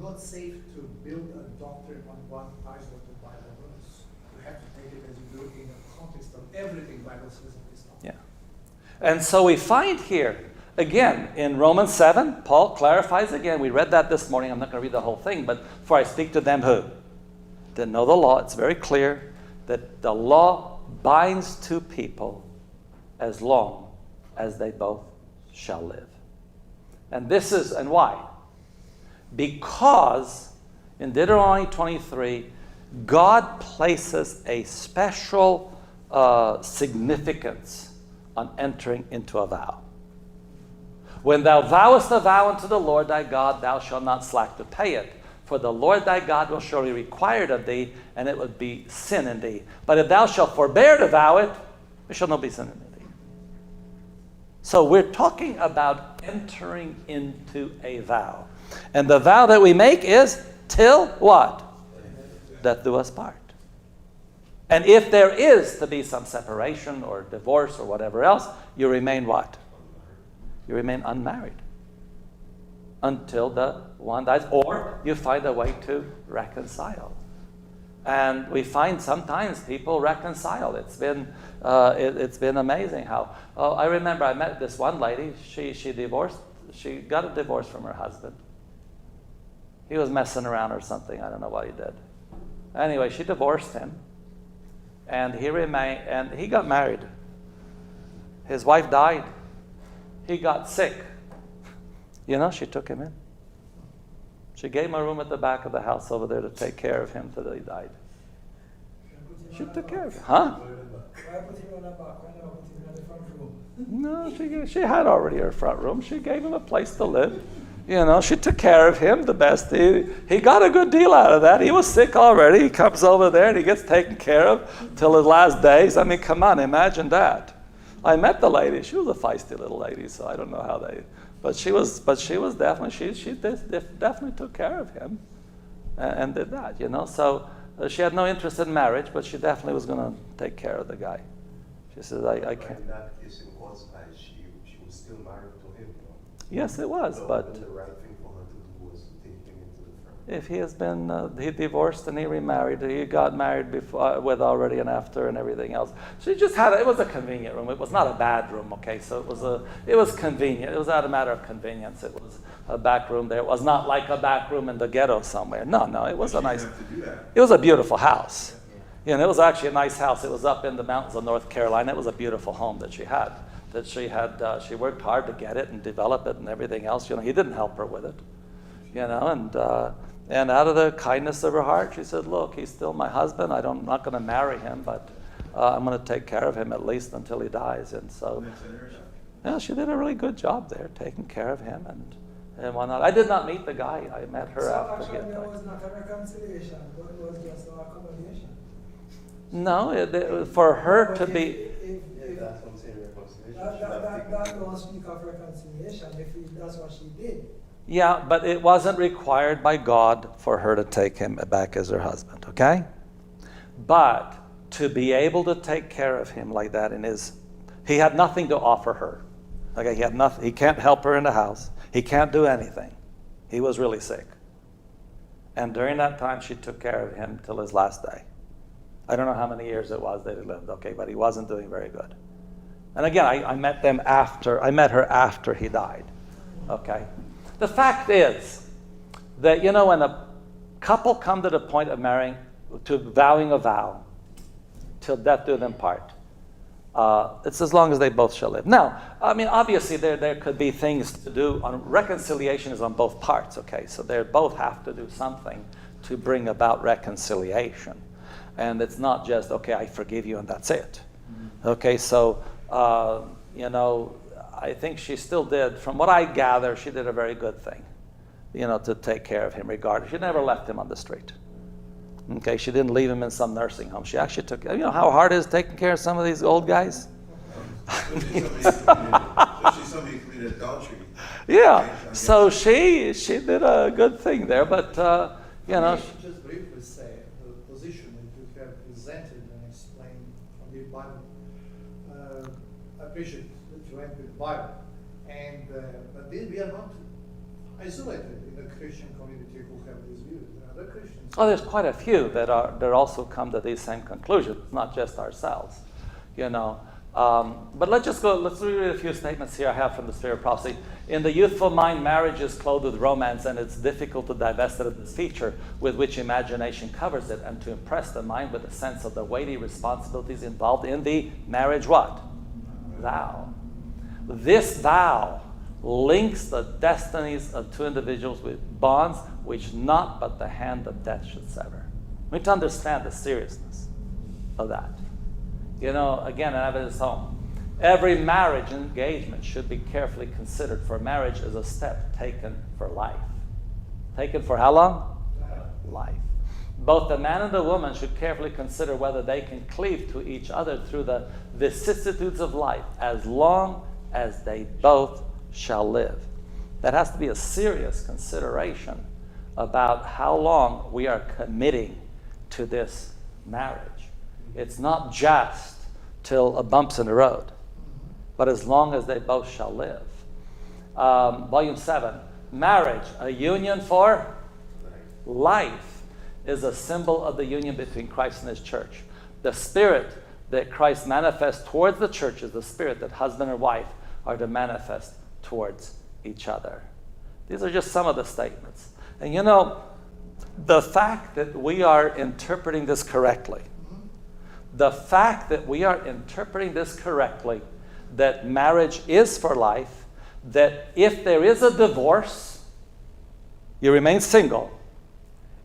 not safe to build a doctrine on one passage of the Bible verse. You have to take it as you do in the context of everything Bible says in this topic. Yeah. And so we find here, again, in Romans 7, Paul clarifies again. We read that this morning. I'm not going to read the whole thing, but for I speak to them who? That know the law. It's very clear that the law binds two people as long as they both shall live. And why? Because in Deuteronomy 23, God places a special significance on entering into a vow. When thou vowest a vow unto the Lord thy God, thou shalt not slack to pay it. For the Lord thy God will surely require it of thee, and it would be sin in thee. But if thou shalt forbear to vow it, there shall not be sin in thee. So we're talking about entering into a vow. And the vow that we make is till what? Death do us part. And if there is to be some separation or divorce or whatever else, you remain what? You remain unmarried until the one dies, or you find a way to reconcile. And we find sometimes people reconcile. It's been amazing how. Oh, I remember I met this one lady. She divorced. She got a divorce from her husband. He was messing around or something. I don't know what he did. Anyway, she divorced him, and he got married. His wife died, he got sick. You know, she took him in. She gave him a room at the back of the house over there to take care of him till he died. She took care of him. Huh? Why put him on the back? Why not put him in the front room? No, she had already her front room. She gave him a place to live. You know, she took care of him the best. He got a good deal out of that. He was sick already. He comes over there and he gets taken care of till his last days. I mean, come on, imagine that. I met the lady. She was a feisty little lady, so I don't know how they. But she was definitely. She definitely took care of him, and did that. You know, so she had no interest in marriage, but she definitely was going to take care of the guy. She says, I can't. In that case, in God's eyes, she was still married to him. No? Yes, it was, So but then the right thing for her to do was to take him into the family. if he has been, he divorced and he remarried, he got married before, with already and after and everything else. She just had, it was a convenient room. It was not a bad room, okay? So it was convenient. It was not a matter of convenience. It was a back room there. It was not like a back room in the ghetto somewhere. No, it was a nice, Have to do that. it was a beautiful house. You know, it was actually a nice house. It was up in the mountains of North Carolina. It was a beautiful home that she had. She worked hard to get it and develop it and everything else. You know, he didn't help her with it. You know, and out of the kindness of her heart, she said, "Look, he's still my husband. I'm not going to marry him, but I'm going to take care of him at least until he dies." And so, yeah, she did a really good job there, taking care of him and whatnot. I did not meet the guy. I met her So after he actually, had there died. was not a reconciliation, but it was just an accommodation. No, for her But to if- be. if- Yeah, that's what I'm saying, reconciliation. That, She should have that, taken that him. don't speak of reconciliation if that's what she did. Yeah, but it wasn't required by God for her to take him back as her husband, okay? But to be able to take care of him like that he had nothing to offer her. Okay, he had nothing. He can't help her in the house. He can't do anything. He was really sick. And during that time, she took care of him till his last day. I don't know how many years it was that he lived, okay, but he wasn't doing very good. And again, I met her after he died, okay? The fact is that, you know, when a couple come to the point of marrying, to vowing a vow, till death do them part, it's as long as they both shall live. Now, I mean, obviously there could be things to do. Reconciliation is on both parts, okay? So they both have to do something to bring about reconciliation. And it's not just, okay, I forgive you and that's it. Okay, so, you know, I think she still did, from what I gather, she did a very good thing, you know, to take care of him regardless. She never left him on the street. Okay, she didn't leave him in some nursing home. She actually took, you know how hard it is taking care of some of these old guys? Especially somebody who committed adultery. Yeah, so she did a good thing there, but, you know. I should just briefly say the position that you have presented and explained from the Bible. I appreciate that you went with the Bible, and but we are not isolated in the Christian community who have these views. There are other Christians. Oh, there's quite a few that also come to these same conclusions. It's not just ourselves, you know. But let's read a few statements here I have from the Spirit of Prophecy. In the youthful mind, marriage is clothed with romance, and it's difficult to divest it of this feature with which imagination covers it, and to impress the mind with a sense of the weighty responsibilities involved in the marriage what? Vow. This vow links the destinies of two individuals with bonds which not but the hand of death should sever. We need to understand the seriousness of that. You know, again, I have it at home. Every marriage engagement should be carefully considered, for marriage is a step taken for life. Taken for how long? Life. Both the man and the woman should carefully consider whether they can cleave to each other through the vicissitudes of life as long as they both shall live. That has to be a serious consideration about how long we are committing to this marriage. It's not just till a bump's in the road, but as long as they both shall live. Volume 7, marriage, a union for life, is a symbol of the union between Christ and his church. The spirit that Christ manifests towards the church is the spirit that husband and wife are to manifest towards each other. These are just some of the statements. And you know, the fact that we are interpreting this correctly, that marriage is for life, that if there is a divorce, you remain single,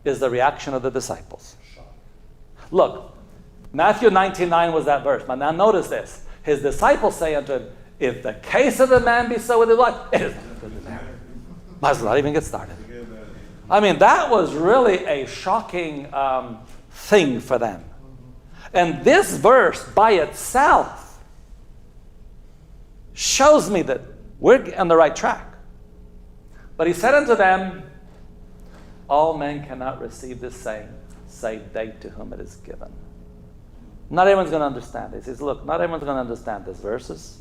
is the reaction of the disciples. Look, Matthew 19:9 was that verse. But now notice this. His disciples say unto him, if the case of the man be so with his wife, it is not good to marry. Might as well not even get started. I mean, that was really a shocking thing for them. And this verse by itself shows me that we're on the right track. But he said unto them, all men cannot receive this saying, save they to whom it is given. Not everyone's going to understand this. He says, look, not everyone's going to understand these verses.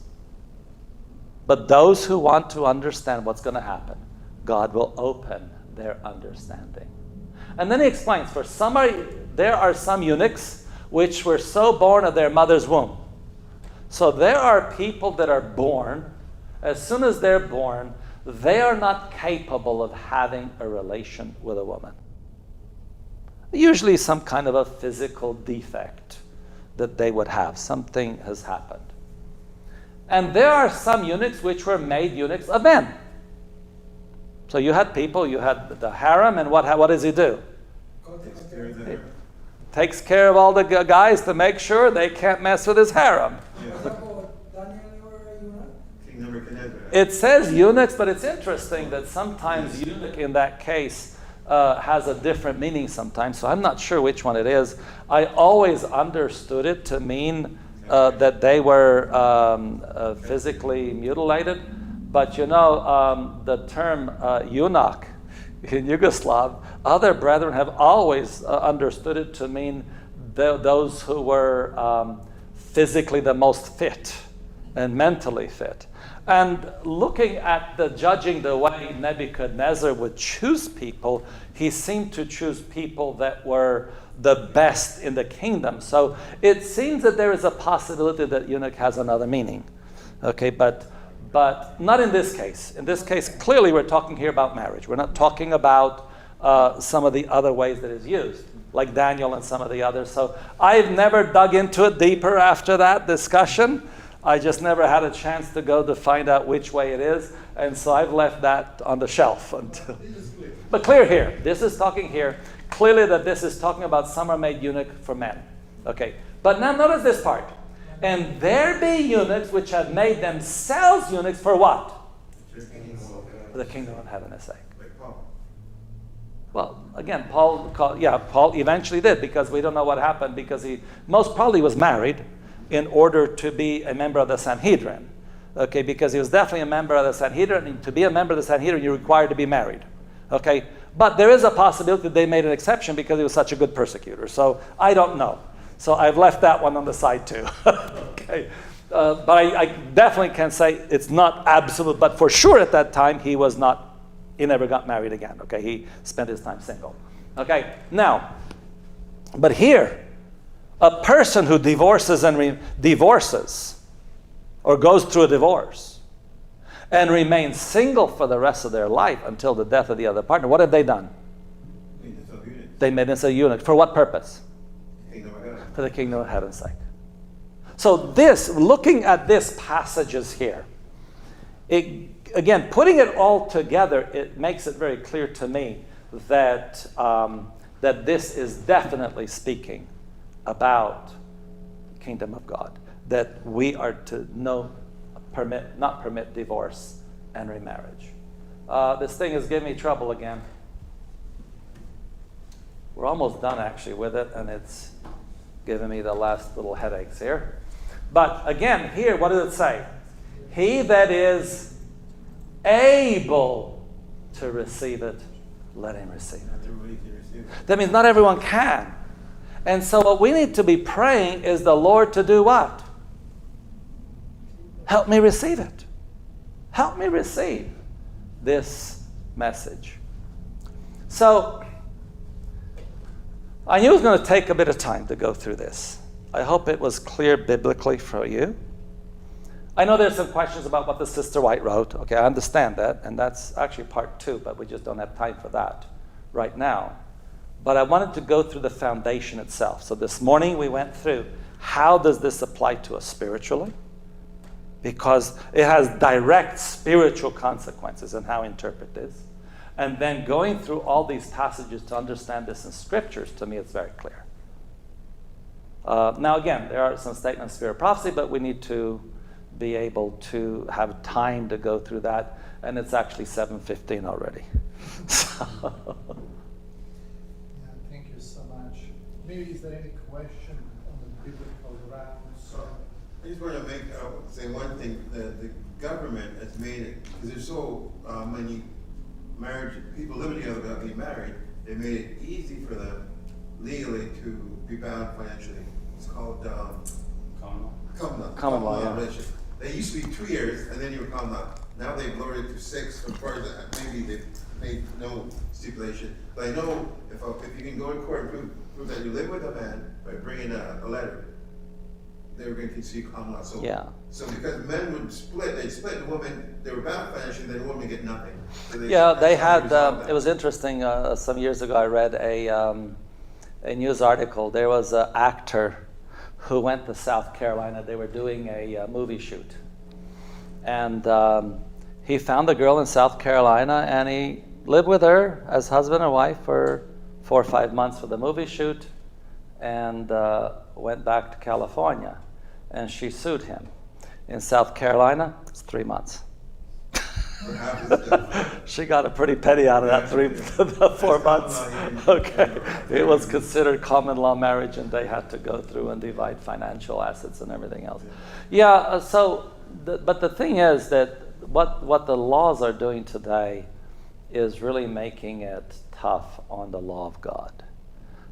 But those who want to understand what's going to happen, God will open their understanding. And then he explains, there are some eunuchs which were so born of their mother's womb. So there are people that are born, as soon as they're born, they are not capable of having a relation with a woman. Usually some kind of a physical defect that they would have. Something has happened. And there are some eunuchs which were made eunuchs of men. So you had the harem, and what does he do? He takes care of all the guys to make sure they can't mess with his harem. It says eunuchs, but it's interesting that sometimes eunuch in that case has a different meaning sometimes, so I'm not sure which one it is. I always understood it to mean that they were physically mutilated, but the term eunuch in Yugoslav, other brethren have always understood it to mean those who were physically the most fit and mentally fit. And looking at judging the way Nebuchadnezzar would choose people, he seemed to choose people that were the best in the kingdom. So it seems that there is a possibility that eunuch has another meaning. Okay, but not in this case. In this case, clearly we're talking here about marriage. We're not talking about some of the other ways that it's used, like Daniel and some of the others. So I've never dug into it deeper after that discussion. I just never had a chance to go to find out which way it is, and so I've left that on the shelf until. But clear here, this is talking here clearly that this is talking about some are made eunuch for men. Okay, but now notice this part. And there be eunuchs which have made themselves eunuchs for what? For the kingdom of heaven's sake. Well, again, Paul eventually did, because we don't know what happened, because he most probably was married in order to be a member of the Sanhedrin. Okay, because he was definitely a member of the Sanhedrin, and to be a member of the Sanhedrin, you're required to be married. Okay, but there is a possibility that they made an exception because he was such a good persecutor. So I don't know. So I've left that one on the side too. Okay, but I definitely can say it's not absolute, but for sure at that time he never got married again. Okay, he spent his time single. Okay, now, but here, a person who divorces or goes through a divorce and remains single for the rest of their life until the death of the other partner, what have they done? They made themselves a eunuch. For what purpose? For the kingdom of heaven's sake. So looking at this passages here, again, putting it all together, it makes it very clear to me that this is definitely speaking about the kingdom of God, that we are to not permit divorce and remarriage. This thing is giving me trouble again. We're almost done actually with it, and it's giving me the last little headaches here. But again, here, what does it say? He that is able to receive it, let him receive it. That means not everyone can. And so what we need to be praying is the Lord to do what? Help me receive it. Help me receive this message. So, I knew it was going to take a bit of time to go through this. I hope it was clear biblically for you. I know there's some questions about what the Sister White wrote. Okay, I understand that, and that's actually part 2, but we just don't have time for that right now. But I wanted to go through the foundation itself. So this morning we went through how does this apply to us spiritually? because it has direct spiritual consequences in how we interpret this. And then going through all these passages to understand this in scriptures, to me, it's very clear. Now, again, there are some statements of spirit of prophecy, but we need to be able to have time to go through that. And it's actually 7:15 already. So. Yeah, thank you so much. Maybe is there any question on the biblical grounds? I just want to say one thing. The government has made it, because there's so many people living together without being married, they made it easy for them legally to be bound financially. It's called common law relationship. They used to be 2 years, and then you were common law. Now they've lowered it to 6. As far as that, maybe they've made no stipulation. But I know if you can go to court and prove that you live with a man by bringing a letter, they were going to concede common law. So, yeah. So because men would split, they'd split the woman, they were bound financially, then the woman would get nothing. So they had, it was interesting, some years ago I read a news article. There was an actor who went to South Carolina. They were doing a movie shoot. And he found a girl in South Carolina, and he lived with her as husband and wife for 4 or 5 months for the movie shoot, and went back to California. And she sued him. In South Carolina, it's 3 months. She got a pretty penny out of that 4 months. Okay, it was considered common law marriage, and they had to go through and divide financial assets and everything else. Yeah. But the thing is that what the laws are doing today is really making it tough on the law of God.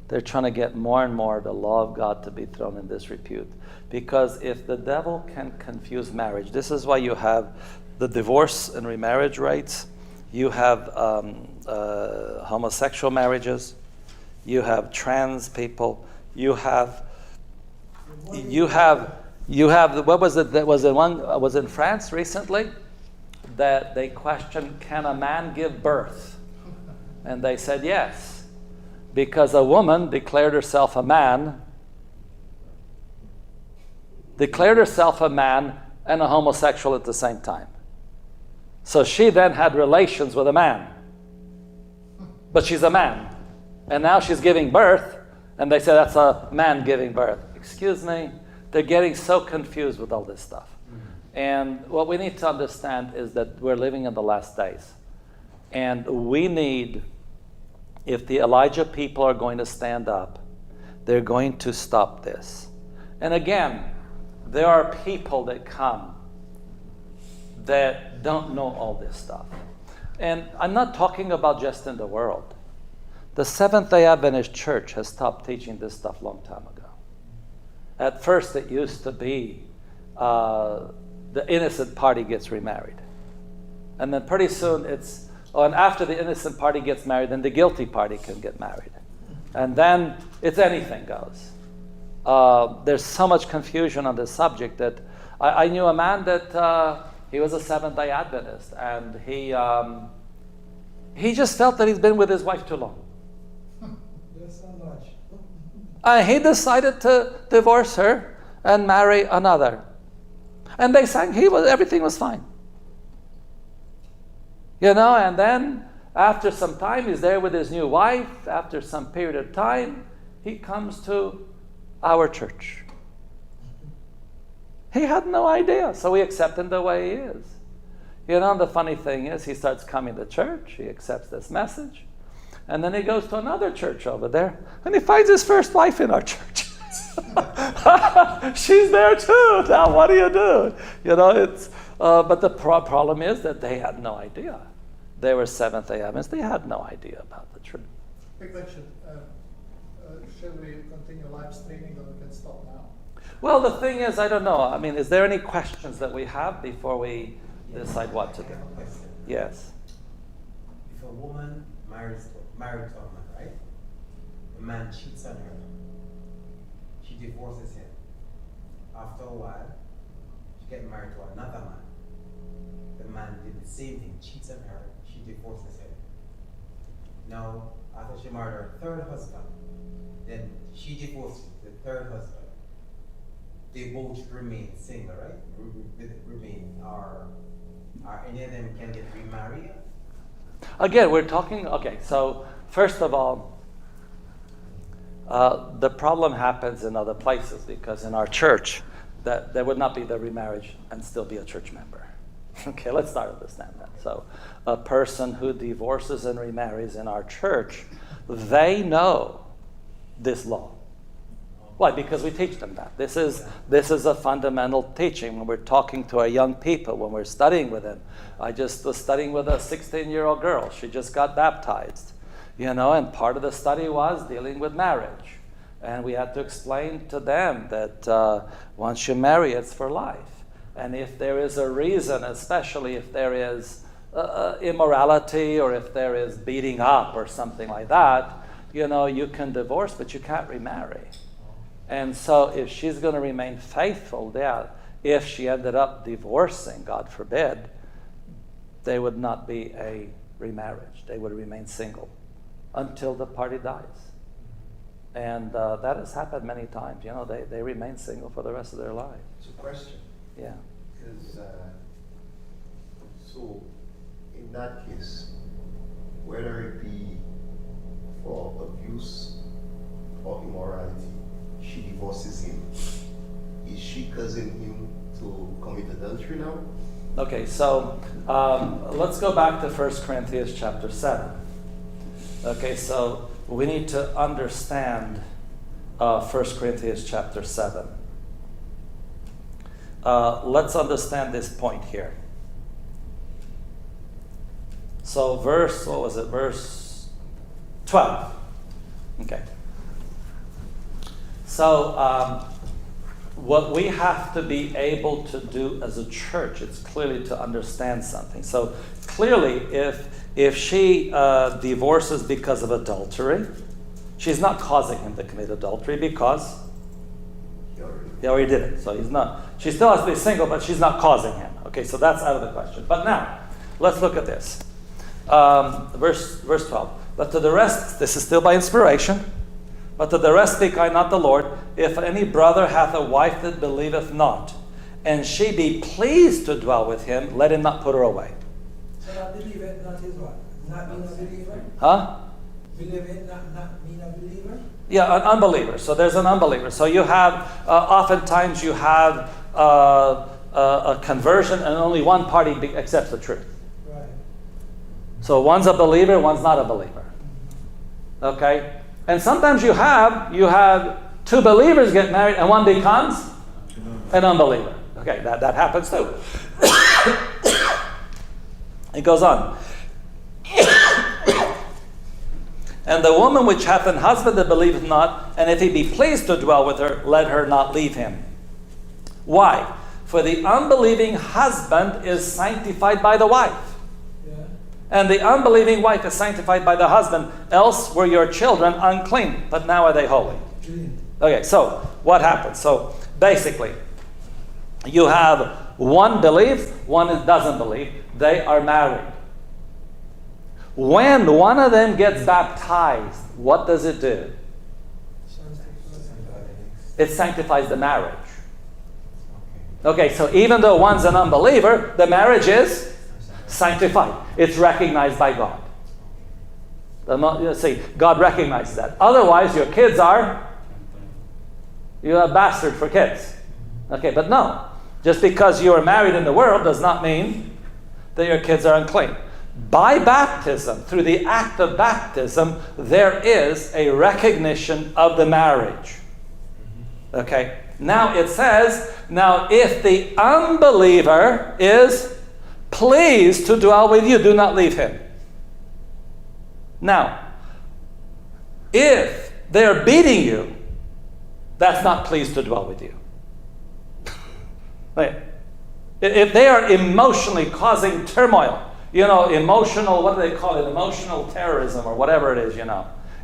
They're trying to get more and more the law of God to be thrown in disrepute. Because if the devil can confuse marriage, this is why you have the divorce and remarriage rates, you have homosexual marriages, you have trans people, you have what was it that was in France recently that they questioned, can a man give birth? And they said yes, because a woman declared herself a man and a homosexual at the same time. So she then had relations with a man, but she's a man, and now she's giving birth, and they say that's a man giving birth. Excuse me, they're getting so confused with all this stuff. And what we need to understand is that we're living in the last days, and we need, if the Elijah people are going to stand up, they're going to stop this. And again, there are people that come that don't know all this stuff. And I'm not talking about just in the world. The Seventh-day Adventist Church has stopped teaching this stuff a long time ago. At first, it used to be the innocent party gets remarried. And then pretty soon and after the innocent party gets married, then the guilty party can get married. And then it's anything goes. There's so much confusion on this subject that I knew a man that he was a Seventh-day Adventist, and he just felt that he's been with his wife too long. Yes, so much. He decided to divorce her and marry another. And they sang, everything was fine. And then after some time, he's there with his new wife. After some period of time, he comes to our church. He had no idea, so we accept him the way he is. The funny thing is, he starts coming to church, he accepts this message, and then he goes to another church over there, and he finds his first wife in our church. She's there too. Now, what do you do? But the problem is that they had no idea. They were Seventh-day Adventists. They had no idea about the truth. Quick question. Shall we continue live streaming, or we can stop now? Well, the thing is, I don't know. Is there any questions that we have before we decide what to do? I have a question. Yes. If a woman married to a man, right? The man cheats on her. She divorces him. After a while, she gets married to another man. The man did the same thing, cheats on her. She divorces him. Now, after she married her third husband, then she divorces the third husband. they both remain single, right? Remain, or any of them can get remarried? Again, we're talking, okay, so first of all, the problem happens in other places because in our church, that there would not be the remarriage and still be a church member. Okay, let's start to understand that. So a person who divorces and remarries in our church, they know this law. Why? Because we teach them that. This is a fundamental teaching when we're talking to our young people, when we're studying with them. I just was studying with a 16-year-old girl. She just got baptized, and part of the study was dealing with marriage. And we had to explain to them that once you marry, it's for life. And if there is a reason, especially if there is immorality or if there is beating up or something like that, you can divorce, but you can't remarry. And so if she's going to remain faithful, if she ended up divorcing, God forbid, they would not be a remarriage. They would remain single until the party dies. And that has happened many times. They remain single for the rest of their life. It's a question. Yeah. Because, so, in that case, whether it be for abuse or immorality, she divorces him. Is she causing him to commit adultery now? Okay, so let's go back to 1 Corinthians chapter 7. Okay, so we need to understand 1 Corinthians chapter 7. Let's understand this point here. So verse 12. Okay. So what we have to be able to do as a church, it's clearly to understand something. So clearly, if she divorces because of adultery, she's not causing him to commit adultery because he already did it. So he's not. She still has to be single, but she's not causing him. Okay, so that's out of the question. But now, let's look at this. Verse 12. But to the rest, this is still by inspiration. But to the rest speak I, not the Lord. If any brother hath a wife that believeth not, and she be pleased to dwell with him, let him not put her away. So not believe it, not his what? Not being a believer? Huh? Believe it, not being a believer? Yeah, an unbeliever. So there's an unbeliever. So you have, oftentimes you have a conversion and only one party accepts the truth. Right. So one's a believer, one's not a believer. Okay? And sometimes you have two believers get married and one becomes an unbeliever. Okay, that happens too. It goes on. And the woman which hath an husband that believeth not, and if he be pleased to dwell with her, let her not leave him. Why? For the unbelieving husband is sanctified by the wife. And the unbelieving wife is sanctified by the husband, else were your children unclean, but now are they holy. Okay, so what happens? So basically, you have one believes, one doesn't believe. They are married. When one of them gets baptized, what does it do? It sanctifies the marriage. Okay, so even though one's an unbeliever, the marriage is sanctified. It's recognized by God. See, God recognizes that. Otherwise, your kids you're a bastard for kids. Okay, but no. Just because you are married in the world does not mean that your kids are unclean. By baptism, through the act of baptism, there is a recognition of the marriage. Okay, now it says, now if the unbeliever is pleased to dwell with you, do not leave him. Now, if they're beating you, that's not pleased to dwell with you. If they are emotionally causing turmoil, emotional, what do they call it? Emotional terrorism or whatever it is,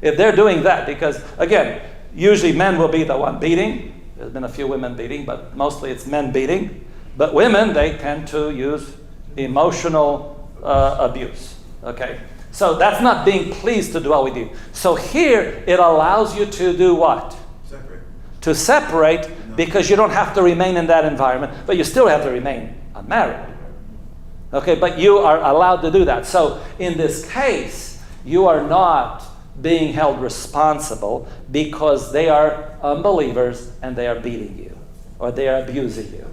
If they're doing that, because, again, usually men will be the one beating. There's been a few women beating, but mostly it's men beating. But women, they tend to use emotional abuse. Okay? So that's not being pleased to dwell with you. So here, it allows you to do what? Separate. to separate because you don't have to remain in that environment, but you still have to remain unmarried. Okay, but you are allowed to do that. So in this case, you are not being held responsible because they are unbelievers and they are beating you or they are abusing you.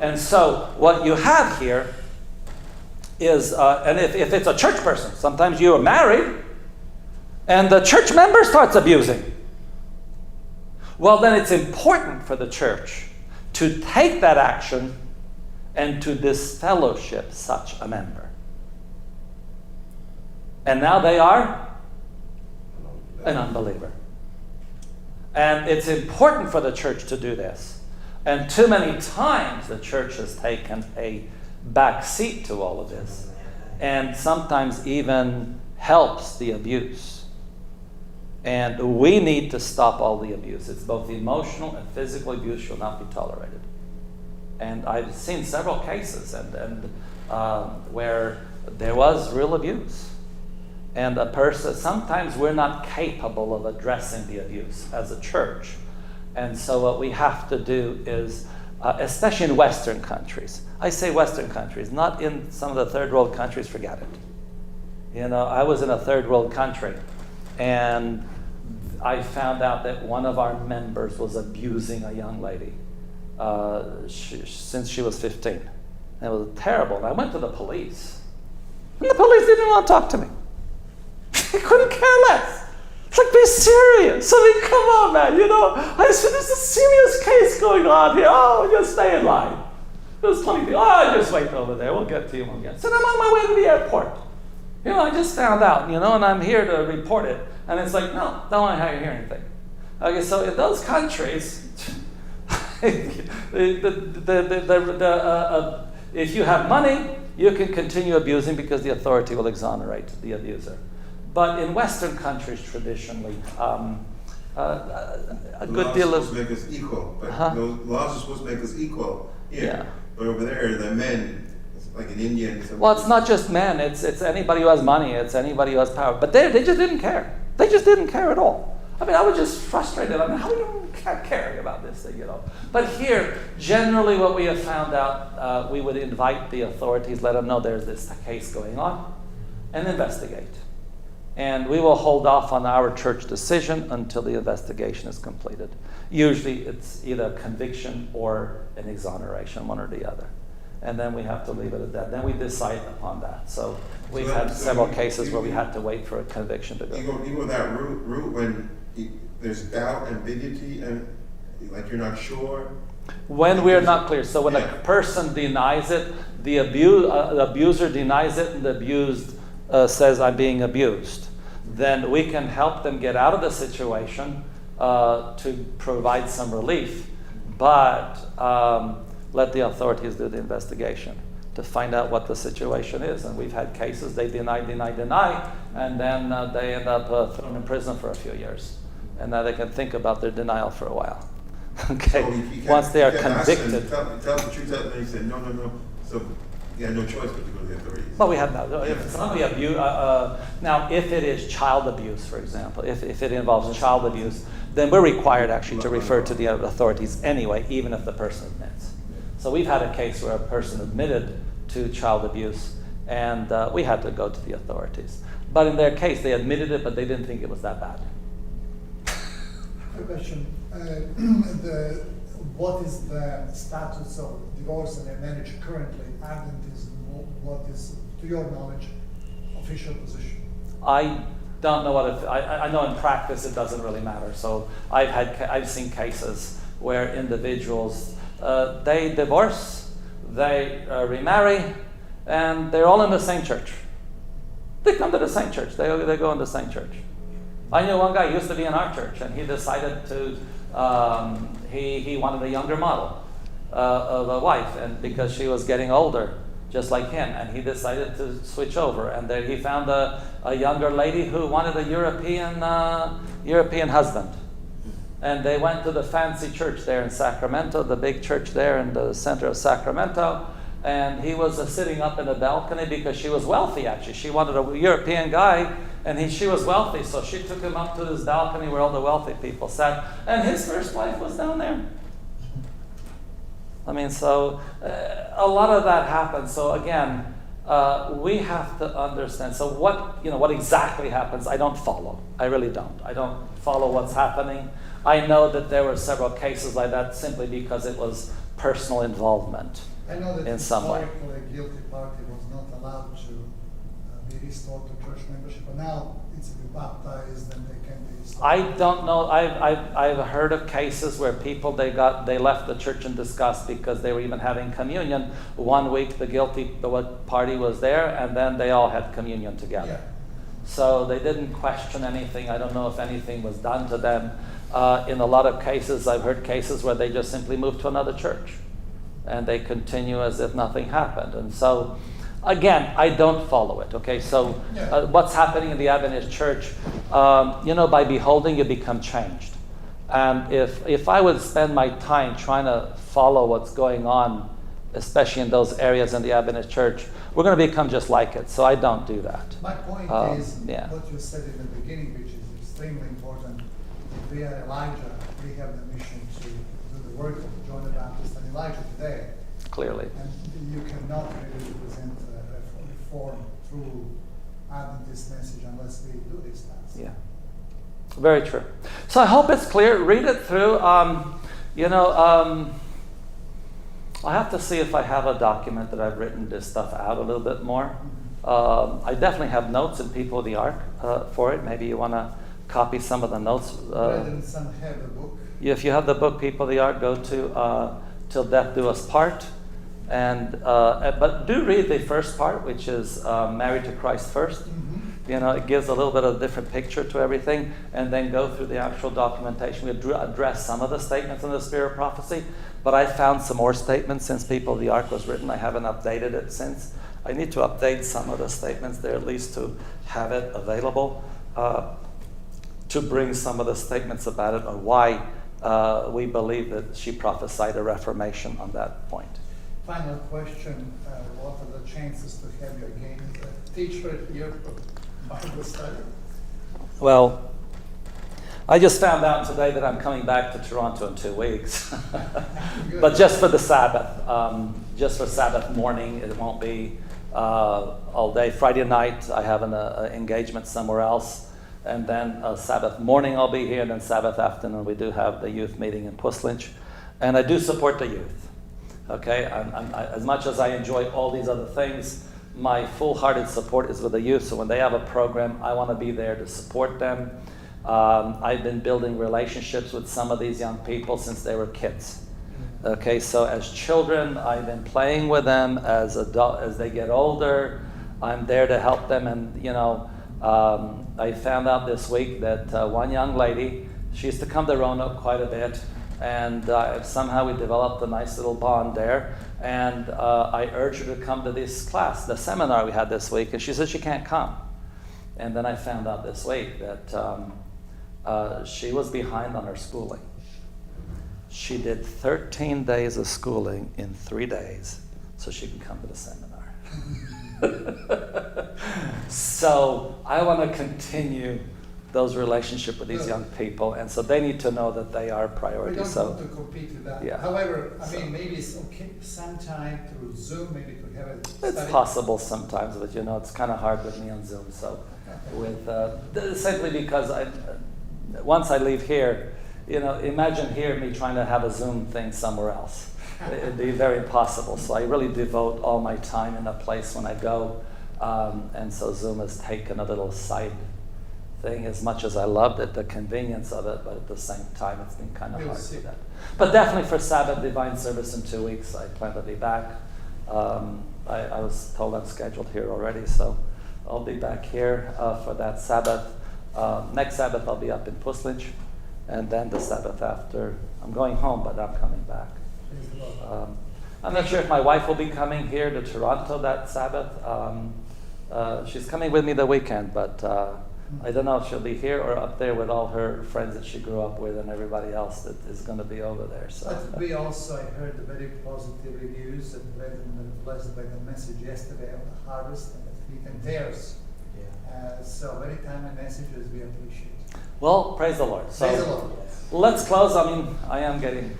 And so what you have here is, and if it's a church person, sometimes you are married and the church member starts abusing. Well, then it's important for the church to take that action and to disfellowship such a member. And now they are an unbeliever. And it's important for the church to do this. And too many times the church has taken a back seat to all of this and sometimes even helps the abuse. And we need to stop all the abuse. It's both emotional and physical abuse shall not be tolerated. And I've seen several cases where there was real abuse. And a person, sometimes we're not capable of addressing the abuse as a church. And so what we have to do is, especially in Western countries, I say Western countries, not in some of the third world countries, forget it. You know, I was in a third world country and I found out that one of our members was abusing a young lady since she was 15. And it was terrible. And I went to the police. And the police didn't want to talk to me. They couldn't care less. It's like, be serious. I mean, come on, man. You know, I said, there's a serious case going on here. Oh, just stay in line. There's plenty of people. Oh, just wait over there. We'll get to you when we get. I said, I'm on my way to the airport. You know, I just found out, you know, and I'm here to report it. And it's like, no, don't want to hear anything. Okay, so in those countries, if you have money, you can continue abusing because the authority will exonerate the abuser. But in Western countries, traditionally, a good deal of... Laws are supposed to make us equal, but those laws are supposed to make us equal here. Yeah. But over there, the men, like in India and some... Well, it's not just men. It's anybody who has money. It's anybody who has power. But they just didn't care. They just didn't care at all. I mean, I was just frustrated. I mean, how do you care about this thing, you know? But here, generally what we have found out, we would invite the authorities, let them know there's this case going on, and investigate. And we will hold off on our church decision until the investigation is completed. Usually it's either a conviction or an exoneration, one or the other. And then we have to leave it at that. Then we decide upon that. So we've had several cases where we had to wait for a conviction to go. You go that route when there's doubt, ambiguity, and like you're not sure. When we're not clear. So when a person denies it, the abuser denies it, and the abused says, I'm being abused. Then we can help them get out of the situation to provide some relief. But let the authorities do the investigation to find out what the situation is. And we've had cases, they deny, and then they end up thrown in prison for a few years. And now they can think about their denial for a while. Okay, So once they are convicted. Tell the truth, and they say, no. So you had no choice but to go to the authorities. Well, we have that. If somebody abuse, now, if it is child abuse, for example, if it involves child abuse, then we're required actually to refer to the authorities anyway, even if the person admits. So we've had a case where a person admitted to child abuse, and we had to go to the authorities. But in their case, they admitted it, but they didn't think it was that bad. A question. What is the status of divorce and marriage currently? Adventism, what is, to your knowledge, official position? I don't know what I know in practice it doesn't really matter. So I've seen cases where individuals they divorce, they remarry, and they're all in the same church. They come to the same church. They go in the same church. I knew one guy who used to be in our church, and he decided to he wanted a younger model of a wife, and because she was getting older, just like him, and he decided to switch over. And there he found a younger lady who wanted a European husband. And they went to the fancy church there in Sacramento, the big church there in the center of Sacramento, And he was sitting up in the balcony because she was wealthy, actually. She wanted a European guy, and she was wealthy, so she took him up to this balcony where all the wealthy people sat, and his first wife was down there. I mean, so a lot of that happens. So again, we have to understand. So what exactly happens? I don't follow. I really don't. I don't follow what's happening. I know that there were several cases like that simply because it was personal involvement I know that in some way. historically a guilty party was not allowed to be restored to church membership, but now it's been baptized and they can be restored. I don't know. I've heard of cases where people they left the church in disgust because they were even having communion. 1 week the guilty party was there, and then they all had communion together. Yeah. So they didn't question anything. I don't know if anything was done to them. In a lot of cases, I've heard cases where they just simply moved to another church, and they continue as if nothing happened. And so, again, I don't follow it. Okay, so what's happening in the Adventist church? By beholding, you become changed. And if I would spend my time trying to follow what's going on, especially in those areas in the Adventist church, we're going to become just like it. So I don't do that. My point is what you said in the beginning, which is extremely important. If we are Elijah, we have the mission to do the work of John the Baptist and Elijah today. Clearly. And you cannot really represent reform through Adventist message unless we do this task. Yeah. Very true. So I hope it's clear. Read it through. I have to see if I have a document that I've written this stuff out a little bit more. I definitely have notes in People of the Ark for it. Maybe you want to copy some of the notes. Brethren, some have the book. If you have the book People of the Ark, go to Till Death Do Us Part. But do read the first part, which is Married to Christ First. It gives a little bit of a different picture to everything, and then go through the actual documentation. We address some of the statements in the Spirit of Prophecy, but I found some more statements since People of the Ark was written. I haven't updated it since. I need to update some of the statements there, at least to have it available, to bring some of the statements about it, or why we believe that she prophesied a reformation on that point. Final question, what are the chances to have you again as a teacher here for Bible study? Well, I just found out today that I'm coming back to Toronto in 2 weeks. But just for the Sabbath. Just for Sabbath morning. It won't be all day. Friday night I have an engagement somewhere else. And then Sabbath morning I'll be here. And then Sabbath afternoon we do have the youth meeting in Puslinch. And I do support the youth. Okay, as much as I enjoy all these other things, my full-hearted support is with the youth. So when they have a program, I want to be there to support them. I've been building relationships with some of these young people since they were kids. Okay, so as children, I've been playing with them. As they get older, I'm there to help them. And I found out this week that one young lady, she used to come to Roanoke quite a bit. And somehow we developed a nice little bond there. And I urged her to come to this class, the seminar we had this week, and she said she can't come. And then I found out this week that she was behind on her schooling. She did 13 days of schooling in 3 days so she can come to the seminar. So I want to continue those relationships with these young people, and so they need to know that they are a priority. We don't want to compete with that. Yeah. However, maybe it's okay sometime through Zoom, maybe to have a study. It's possible sometimes, but it's kind of hard with me on Zoom. So, simply because once I leave here, imagine here me trying to have a Zoom thing somewhere else. It'd be very impossible. So I really devote all my time in a place when I go, and so Zoom has taken a little side thing. As much as I loved it, the convenience of it, but at the same time it's been kind of hard to do that. But definitely for Sabbath Divine Service in 2 weeks, I plan to be back. I was told I'm scheduled here already, so I'll be back here for that Sabbath. Next Sabbath I'll be up in Puslinch, and then the Sabbath after, I'm going home, but I'm coming back. I'm not sure if my wife will be coming here to Toronto that Sabbath. She's coming with me the weekend, but I don't know if she'll be here or up there with all her friends that she grew up with and everybody else that is going to be over there. So But we also heard the very positive reviews and blessed by the message yesterday of the harvest and the wheat and tares. Yeah. So very timely messages we appreciate. well, praise the Lord. So Praise the Lord. let's close. I mean,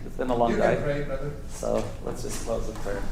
it's been a long You day. can pray, brother. So let's just close in prayer.